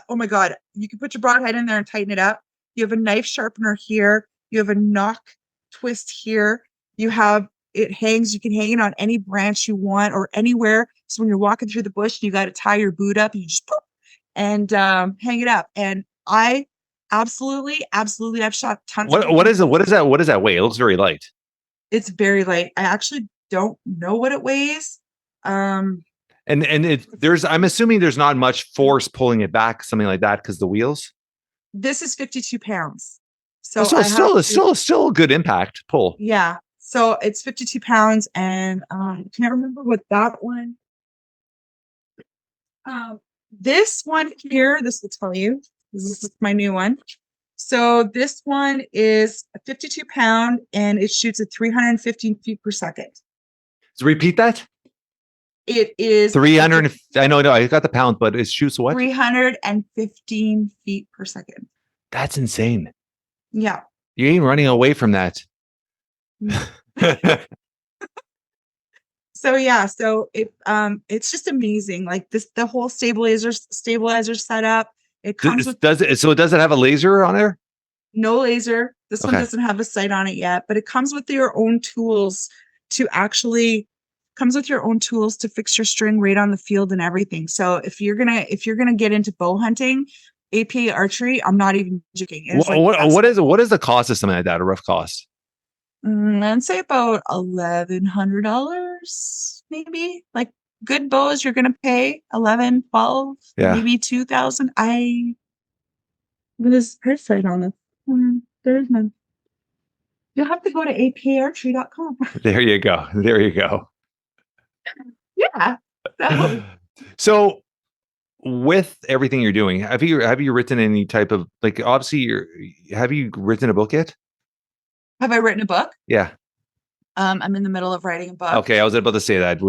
Speaker 2: my God, you can put your broadhead in there and tighten it up. You have a knife sharpener here. You have a knock twist here. You can hang it on any branch you want or anywhere. So when you're walking through the bush, you got to tie your boot up. You just pop and hang it up. And I absolutely, I've shot tons.
Speaker 1: What is it? What is that? What does that weigh? It looks very light.
Speaker 2: It's very light. I actually don't know what it weighs.
Speaker 1: I'm assuming there's not much force pulling it back, something like that, because the wheels.
Speaker 2: This is 52 pounds. So
Speaker 1: it's still a good impact pull.
Speaker 2: Yeah. So it's 52 pounds, and I can't remember what that one. This one here, this will tell you. This is my new one. So this one is a 52 pound, and it shoots at 315 feet per second.
Speaker 1: So repeat that.
Speaker 2: It is
Speaker 1: 300. I know, I got the pound, but it shoots what?
Speaker 2: 315 feet per second.
Speaker 1: That's insane.
Speaker 2: Yeah.
Speaker 1: You ain't running away from that.
Speaker 2: So it's just amazing. Like the whole stabilizer setup. It comes
Speaker 1: does it have a laser on there?
Speaker 2: No laser. This one doesn't have a sight on it yet, but it comes with your own tools to fix your string right on the field and everything. So if you're gonna get into bow hunting, APA archery, I'm not even joking.
Speaker 1: What is the cost of something like that? A rough cost?
Speaker 2: I'd say about $1,100, maybe. Like good bows, you're gonna pay 11, 12, maybe 2,000. There's price sight on it. There is none. You'll have to go to apaarchery.com.
Speaker 1: There you go.
Speaker 2: Yeah.
Speaker 1: So with everything you're doing, have you written any type of, like, obviously have you written a book yet?
Speaker 2: Have I written a book?
Speaker 1: Yeah.
Speaker 2: I'm in the middle of writing a book.
Speaker 1: Okay, I was about to say that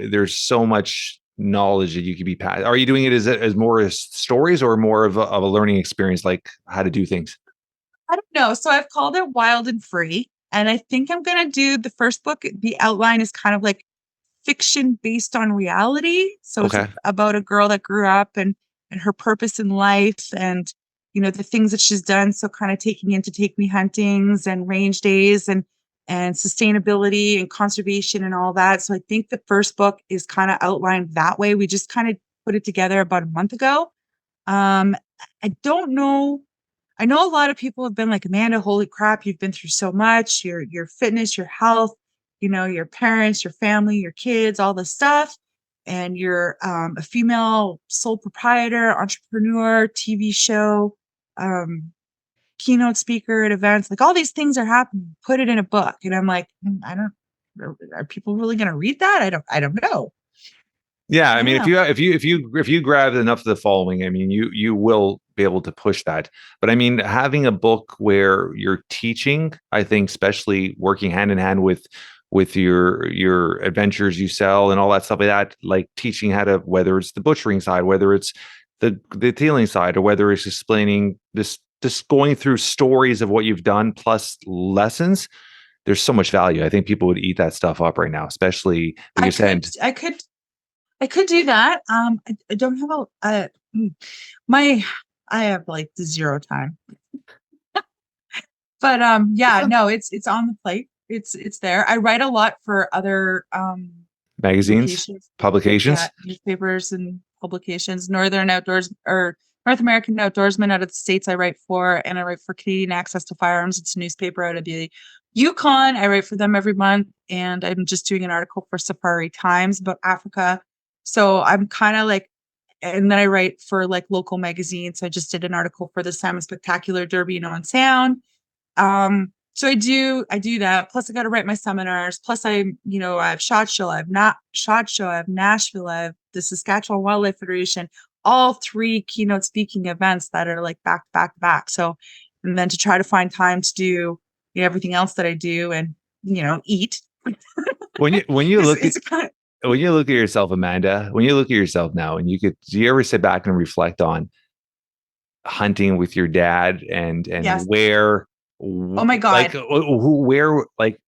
Speaker 1: there's so much knowledge that you could be passed? Are you doing it as more as stories or more of a learning experience, like how to do things?
Speaker 2: I don't know. So I've called it Wild and Free. And I think I'm going to do the first book. The outline is kind of like fiction based on reality. So it's
Speaker 1: Okay.
Speaker 2: about a girl that grew up and her purpose in life and, the things that she's done. So kind of taking into take me huntings and range days and sustainability and conservation and all that. So I think the first book is kind of outlined that way. We just kind of put it together about a month ago. Um, I don't know. I know a lot of people have been like, Amanda, holy crap, you've been through so much, your fitness, your health, your parents, your family, your kids, all this stuff. And you're a female sole proprietor, entrepreneur, TV show, um, keynote speaker at events. Like all these things are happening. Put it in a book. And I'm like, I don't, are people really going to read that? I don't know.
Speaker 1: Yeah, I
Speaker 2: I don't
Speaker 1: mean,
Speaker 2: know.
Speaker 1: if you grab enough of the following, I mean, you will be able to push that. But I mean, having a book where you're teaching, I think, especially working hand in hand with your adventures you sell and all that stuff like that, like teaching how to, whether it's the butchering side, whether it's the dealing side, or whether it's explaining this, just going through stories of what you've done plus lessons. There's so much value. I think people would eat that stuff up right now, especially like
Speaker 2: I
Speaker 1: you
Speaker 2: could,
Speaker 1: said.
Speaker 2: I could I could do that. I don't have my I have like the zero time. But yeah, no, it's on the plate. It's there. I write a lot for other
Speaker 1: Magazines,
Speaker 2: publications. Yeah,
Speaker 1: publications.
Speaker 2: newspapers and publications. Northern Outdoors or North American Outdoorsman out of the States I write for, and I write for Canadian Access to Firearms. It's a newspaper out of the Yukon. I write for them every month, and I'm just doing an article for Safari Times about Africa. So I'm kind of like, and then I write for like local magazines. I just did an article for the Salmon Spectacular Derby in On Sound. So I do that. Plus I got to write my seminars. Plus I have SHOT Show, I have not SHOT Show, I have Nashville, I have the Saskatchewan Wildlife Federation, all three keynote speaking events that are like back to back to back. So, and then to try to find time to do everything else that I do and, eat.
Speaker 1: When you
Speaker 2: it's,
Speaker 1: look at
Speaker 2: it's kind of,
Speaker 1: when you look at yourself, Amanda, when you look at yourself now, and do you ever sit back and reflect on hunting with your dad and
Speaker 2: yes.
Speaker 1: where,
Speaker 2: Oh my
Speaker 1: like,
Speaker 2: God.
Speaker 1: where, like,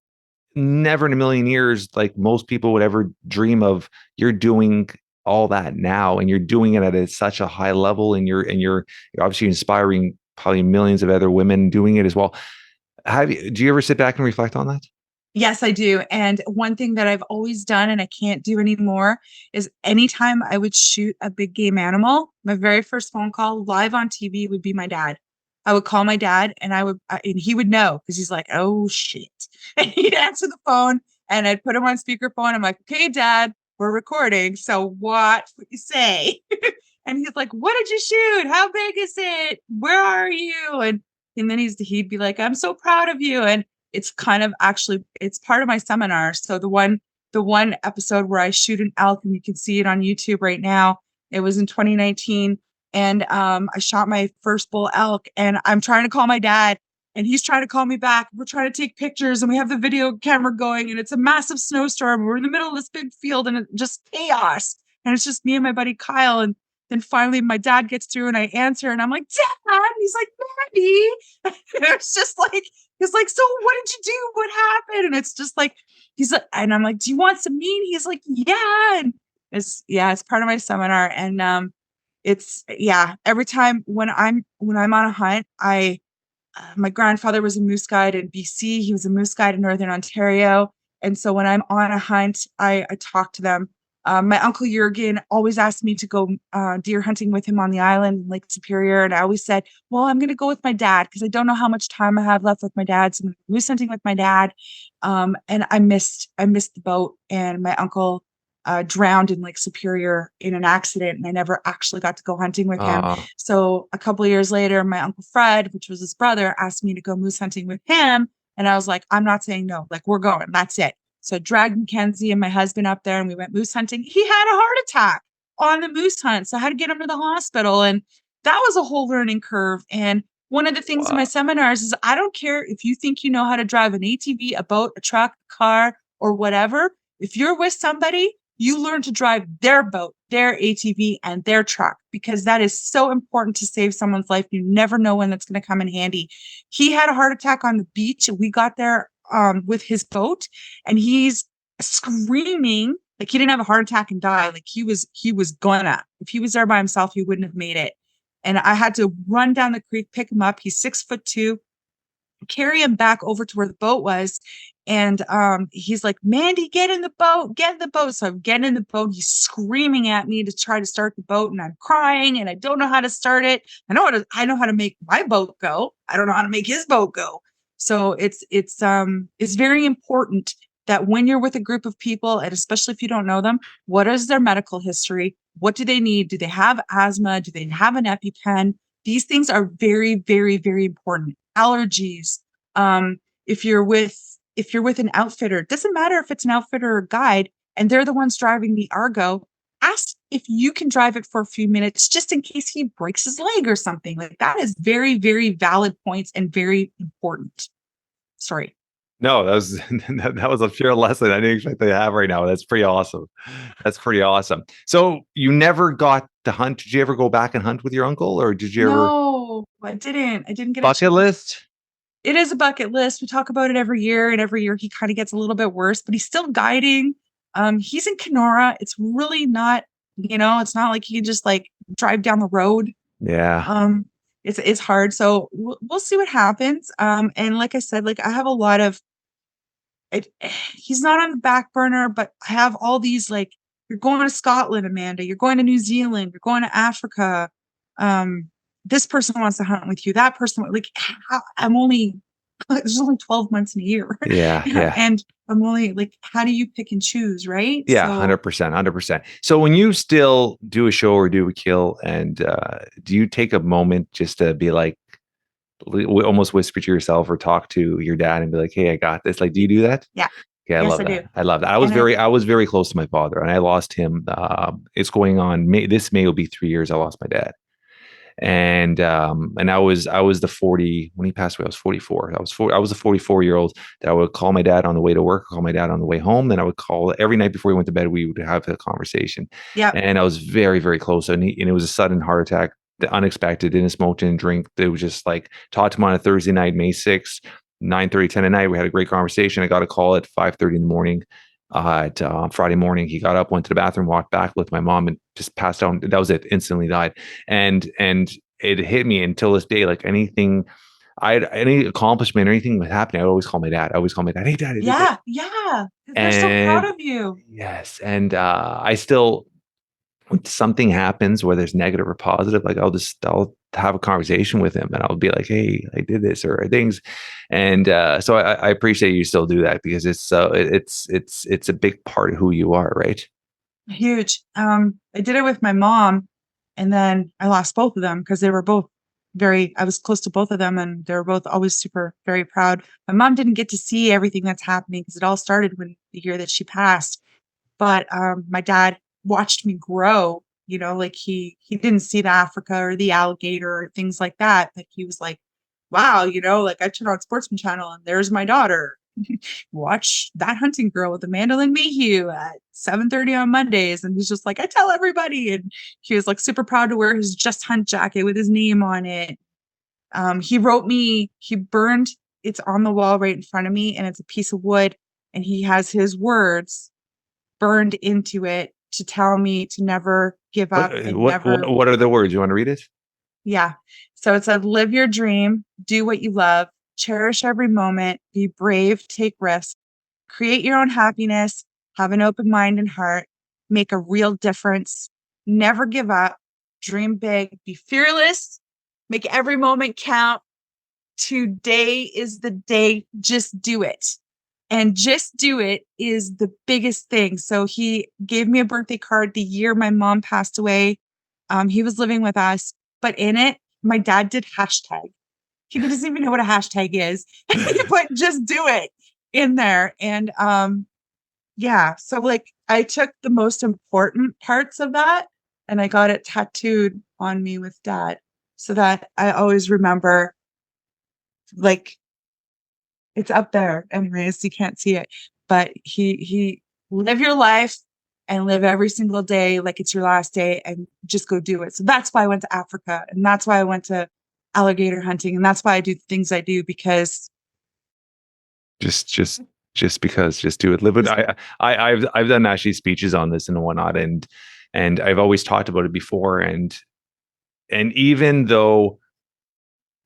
Speaker 1: never in a million years, like most people would ever dream of, you're doing all that now, and you're doing it at such a high level, and you're obviously inspiring probably millions of other women doing it as well. Do you ever sit back and reflect on that?
Speaker 2: Yes, I do. And one thing that I've always done and I can't do anymore is anytime I would shoot a big game animal, my very first phone call live on TV would be my dad. I would call my dad and and he would know because he's like, oh shit. And he'd answer the phone and I'd put him on speakerphone. I'm like, okay, dad, we're recording. So what would you say? And he's like, what did you shoot? How big is it? Where are you? And then he'd be like, I'm so proud of you. And it's kind of actually it's part of my seminar. So the one episode where I shoot an elk and you can see it on YouTube right now. It was in 2019 and I shot my first bull elk and I'm trying to call my dad and he's trying to call me back. We're trying to take pictures and we have the video camera going and it's a massive snowstorm. We're in the middle of this big field and it's just chaos. And it's just me and my buddy Kyle. And then finally my dad gets through and I answer and I'm like, Dad, and he's like, Daddy. It's just like, he's like, so what did you do? What happened? And it's just like, he's like, and I'm like, do you want some meat? He's like, yeah. And it's part of my seminar. And every time when I'm on a hunt, my grandfather was a moose guide in BC. He was a moose guide in Northern Ontario. And so when I'm on a hunt, I talk to them. My uncle Jurgen always asked me to go deer hunting with him on the island, Lake Superior. And I always said, well, I'm going to go with my dad because I don't know how much time I have left with my dad. So I'm moose hunting with my dad. And I missed the boat and my uncle drowned in Lake Superior in an accident. And I never actually got to go hunting with him.
Speaker 1: Uh,
Speaker 2: So a couple of years later, my uncle Fred, which was his brother, asked me to go moose hunting with him. And I was like, I'm not saying no, like we're going, that's it. So I dragged Mackenzie and my husband up there and we went moose hunting. He had a heart attack on the moose hunt. So I had to get him to the hospital. And that was a whole learning curve. And one of the things in my
Speaker 1: wow.
Speaker 2: seminars is I don't care if you think you know how to drive an ATV, a boat, a truck, a car, or whatever. If you're with somebody, you learn to drive their boat, their ATV and their truck, because that is so important to save someone's life. You never know when that's going to come in handy. He had a heart attack on the beach. We got there with his boat, and he's screaming. Like, he didn't have a heart attack and die. Like, he was gonna. If he was there by himself, he wouldn't have made it. And I had to run down the creek, pick him up. He's 6'2", carry him back over to where the boat was. And he's like, Mandy, get in the boat, get in the boat. So I'm getting in the boat. He's screaming at me to try to start the boat, and I'm crying, and I don't know how to start it. I know how to make my boat go. I don't know how to make his boat go. So it's very important that when you're with a group of people, and especially if you don't know them, what is their medical history? What do they need? Do they have asthma? Do they have an EpiPen? These things are very, very, very important. Allergies. If you're with an outfitter, it doesn't matter if it's an outfitter or guide, and they're the ones driving the Argo, ask if you can drive it for a few minutes just in case he breaks his leg or something. Like, that is very, very valid points and very important. Sorry.
Speaker 1: No, that was a pure lesson I didn't expect to have right now. That's pretty awesome. That's pretty awesome. So you never got to hunt. Did you ever go back and hunt with your uncle, or did you ever?
Speaker 2: No, I didn't. I didn't get a
Speaker 1: Bucket
Speaker 2: chance.
Speaker 1: list?
Speaker 2: It is a bucket list. We talk about it every year, and every year he kind of gets a little bit worse, but he's still guiding. He's in Kenora. It's really not, it's not like he can just like drive down the road.
Speaker 1: Yeah.
Speaker 2: It's hard. So we'll see what happens. And like I said, like, I have a lot of he's not on the back burner, but I have all these, like, you're going to Scotland, Amanda, you're going to New Zealand, you're going to Africa. This person wants to hunt with you. That person, like, there's only 12 months in a year.
Speaker 1: Yeah.
Speaker 2: And I'm only like, how do you pick and choose? Right.
Speaker 1: Yeah.
Speaker 2: So,
Speaker 1: 100%. So when you still do a show or do a kill, and do you take a moment just to be like, almost whisper to yourself or talk to your dad and be like, hey, I got this? Like, do you do that?
Speaker 2: yeah.
Speaker 1: Yeah, I
Speaker 2: Yes,
Speaker 1: love
Speaker 2: I
Speaker 1: that.
Speaker 2: do.
Speaker 1: I love that.
Speaker 2: And
Speaker 1: I was very close to my father, and I lost him. It's going on this May will be 3 years. I lost my dad, and I was the 40 when he passed away. I was 44. I was a 44-year-old that I would call my dad on the way to work, call my dad on the way home. Then I would call every night before he went to bed. We would have a conversation.
Speaker 2: yeah.
Speaker 1: And I was very, very close. And it was a sudden heart attack, the unexpected. Didn't smoke, didn't drink. It was just like, talked to him on a Thursday night, May 6th, 9:30, 10 at night. We had a great conversation. I got a call at 5:30 in the morning. Friday morning, he got up, went to the bathroom, walked back, looked at my mom, and just passed out. That was it. Instantly died. And it hit me until this day. Like, any accomplishment or anything that happened, I would always call my dad. Hey, dad, I did this.
Speaker 2: Yeah. They're so proud
Speaker 1: And
Speaker 2: of you.
Speaker 1: yes, and I still, when something happens, whether it's negative or positive, like, I'll have a conversation with him, and I'll be like, hey, I did this or things. And so I appreciate you still do that, because it's a big part of who you are, right?
Speaker 2: Huge. I did it with my mom, and then I lost both of them because they were both I was close to both of them, and they were both always super, very proud. My mom didn't get to see everything that's happening because it all started when the year that she passed. But my dad watched me grow, like, he didn't see the Africa or the alligator or things like that. Like, he was like, wow, like, I turned on Sportsman Channel and there's my daughter. Watch That Hunting Girl with Amanda Lynn Mayhew at 7:30 on Mondays. And he's just like, I tell everybody. And he was like super proud to wear his Just Hunt jacket with his name on it. He burned, it's on the wall right in front of me, and it's a piece of wood, and he has his words burned into it to tell me to never give up and never.
Speaker 1: What are the words? You want to read it?
Speaker 2: Yeah. So it said, live your dream, do what you love, cherish every moment, be brave, take risks, create your own happiness, have an open mind and heart, make a real difference, never give up, dream big, be fearless, make every moment count. Today is the day, just do it. And just do it is the biggest thing. So he gave me a birthday card the year my mom passed away. He was living with us, but in it, my dad did hashtag. He doesn't even know what a hashtag is. He put just do it in there. And yeah, so like, I took the most important parts of that and I got it tattooed on me with dad so that I always remember, like, it's up there anyways, you can't see it, but he live your life and live every single day like it's your last day and just go do it. So that's why I went to Africa, and that's why I went to alligator hunting, and that's why I do the things I do, because
Speaker 1: just because, just do it, live it.
Speaker 2: just
Speaker 1: I've done actually speeches on this and whatnot, and I've always talked about it before, and even though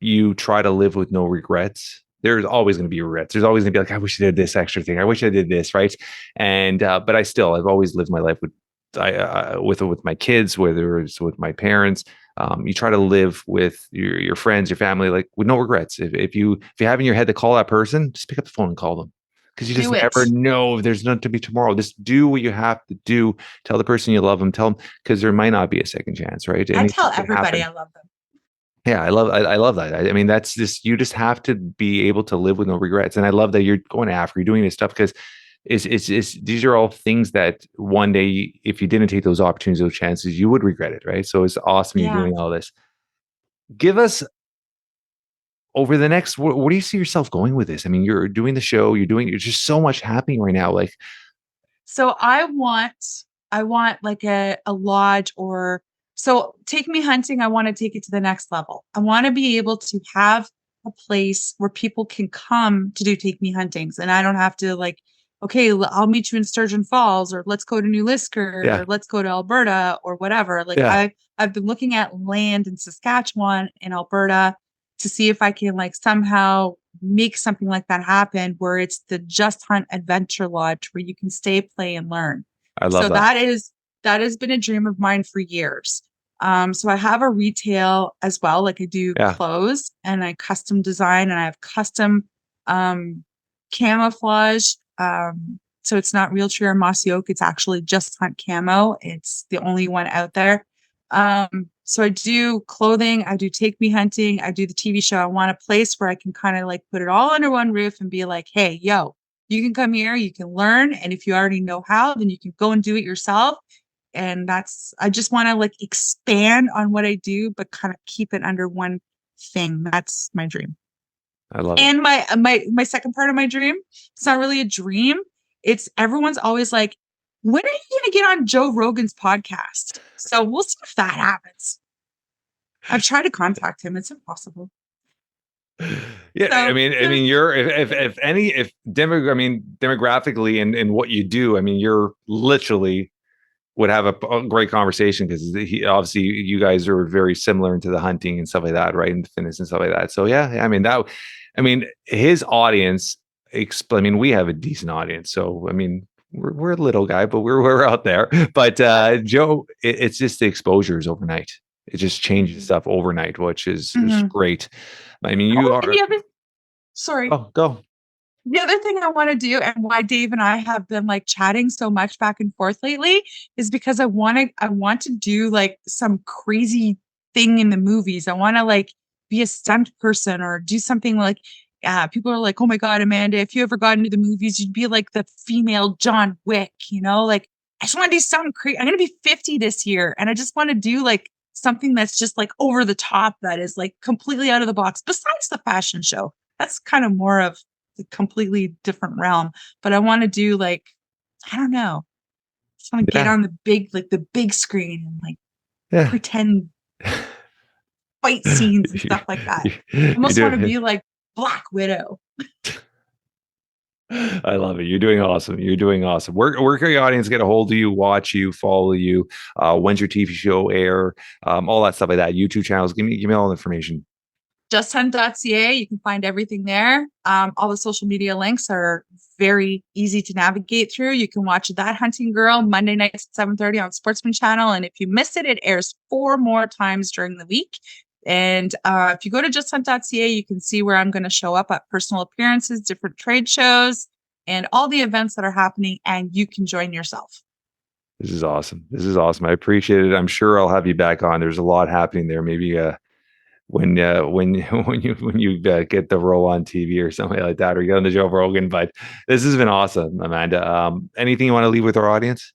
Speaker 1: you try to live with no regrets, there's always going to be regrets. There's always going to be like, I wish I did this extra thing. I wish I did this, right? And but I've always lived my life with with my kids, whether it's with my parents. You try to live with your friends, your family, like with no regrets. If you have in your head to call that person, just pick up the phone and call them, because you just
Speaker 2: do it.
Speaker 1: never know if there's nothing to be tomorrow. Just do what you have to do. Tell the person you love them. Tell them, because there might not be a second chance, right?
Speaker 2: I
Speaker 1: Anything
Speaker 2: tell
Speaker 1: can
Speaker 2: everybody
Speaker 1: happen.
Speaker 2: I love them.
Speaker 1: Yeah, I love that. I mean, that's just, you just have to be able to live with no regrets. And I love that you're going to Africa, you're doing this stuff, because it's these are all things that one day, if you didn't take those opportunities, those chances, you would regret it, right? So it's awesome you're
Speaker 2: Yeah.
Speaker 1: doing all this. Give us, over the next, where do you see yourself going with this? I mean, you're doing the show, you're just so much happening right now. Like,
Speaker 2: So I want like a lodge, or so take me hunting. I want to take it to the next level. I want to be able to have a place where people can come to do take me huntings, and I don't have to like, okay, I'll meet you in Sturgeon Falls, or let's go to New Lisker,
Speaker 1: yeah,
Speaker 2: or let's go to Alberta, or whatever. Like
Speaker 1: yeah,
Speaker 2: I've been looking at land in Saskatchewan and Alberta to see if I can like somehow make something like that happen, where it's the Just Hunt Adventure Lodge where you can stay, play, and learn.
Speaker 1: I love
Speaker 2: So
Speaker 1: that.
Speaker 2: that has been a dream of mine for years. So I have a retail as well, like I do
Speaker 1: Yeah,
Speaker 2: clothes, and I custom design, and I have custom um, camouflage. So it's not Realtree or Mossy Oak; it's actually Just Hunt Camo. It's the only one out there. So I do clothing, I do take me hunting, I do the TV show. I want a place where I can kind of like put it all under one roof and be like, hey, yo, you can come here, you can learn. And if you already know how, then you can go and do it yourself. And I just want to like expand on what I do, but kind of keep it under one thing. That's my dream.
Speaker 1: I love it.
Speaker 2: And my second part of my dream, it's not really a dream. It's everyone's always like, when are you going to get on Joe Rogan's podcast? So we'll see if that happens. I've tried to contact him. It's impossible.
Speaker 1: Yeah, I
Speaker 2: So
Speaker 1: mean, you're, if any, if I mean, demographically and what you do, I mean, you're literally would have a great conversation, because obviously you guys are very similar into the hunting and stuff like that, right? And fitness and stuff like that. So yeah, I mean his audience. I mean, we have a decent audience, so I mean, we're a little guy, but we're out there. But Joe, it's just the exposures overnight. It just changes
Speaker 2: mhm,
Speaker 1: stuff overnight, which is
Speaker 2: mhm.
Speaker 1: great. I mean, you
Speaker 2: Oh, and
Speaker 1: are.
Speaker 2: sorry.
Speaker 1: Oh, go.
Speaker 2: The other thing I want to do, and why Dave and I have been like chatting so much back and forth lately, is because I want to do like some crazy thing in the movies. I want to like be a stunt person or do something like, people are like, oh my God, Amanda, if you ever got into the movies, you'd be like the female John Wick, you know? Like, I just want to do something crazy. I'm going to be 50 this year, and I just want to do like something that's just like over the top, that is like completely out of the box, besides the fashion show. That's kind of more of a completely different realm. But I want to do like, I don't know, just want to get
Speaker 1: Yeah,
Speaker 2: on the big screen and like
Speaker 1: yeah.
Speaker 2: pretend fight scenes and stuff like that. I
Speaker 1: You
Speaker 2: almost want to
Speaker 1: do.
Speaker 2: be like Black Widow.
Speaker 1: I love it. You're doing awesome. You're doing awesome. Where can your audience get a hold of you, watch you, follow you? When's your TV show air? All that stuff like that. YouTube channels. Give me all the information.
Speaker 2: Justhunt.ca. You can find everything there. All the social media links are very easy to navigate through. You can watch That Hunting Girl Monday nights at 7:30 on Sportsman Channel. And if you missed it, it airs 4 more times during the week. And if you go to justhunt.ca, you can see where I'm going to show up at personal appearances, different trade shows, and all the events that are happening. And you can join yourself.
Speaker 1: This is awesome. This is awesome. I appreciate it. I'm sure I'll have you back on. There's a lot happening there. Maybe when when you get the role on TV or something like that, or you get on the Joe Rogan. But this has been awesome, Amanda. Anything you want to leave with our audience?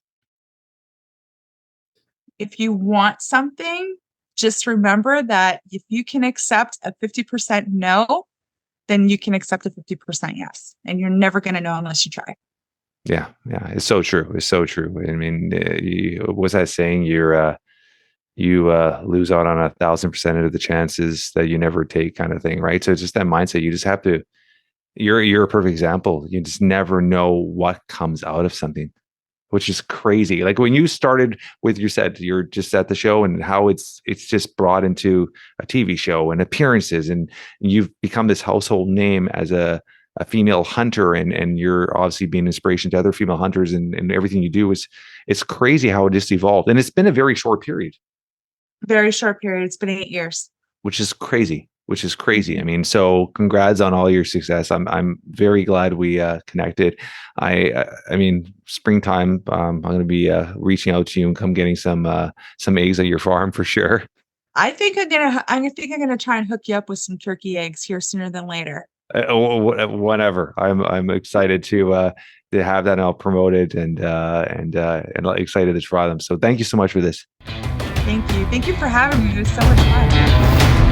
Speaker 2: If you want something, just remember that if you can accept a 50% no, then you can accept a 50% yes. And you're never going to know unless you try.
Speaker 1: Yeah, yeah, it's so true. It's so true. I mean, what's that saying? You lose out on 1,000% of the chances that you never take, kind of thing, right? So it's just that mindset. You just have to. You're a perfect example. You just never know what comes out of something, which is crazy. Like when you started with, you said you're just at the show, and how it's just brought into a TV show and appearances, and you've become this household name as a female hunter, and you're obviously being inspiration to other female hunters, and everything you do is, it's crazy how it just evolved. And it's been a very short period,
Speaker 2: Very short period. It's been 8 years.
Speaker 1: which is crazy. Which is crazy. I
Speaker 2: Mhm.
Speaker 1: mean, so congrats on all your success. I'm very glad we connected. I mean, springtime. I'm going to be reaching out to you and come getting some eggs at your farm for sure.
Speaker 2: I think I'm gonna try and hook you up with some turkey eggs here sooner than later.
Speaker 1: Whenever I'm excited to have that, and I'll promote it, and excited to try them. So thank you so much for this.
Speaker 2: Thank you. Thank you for having me. It was so much fun.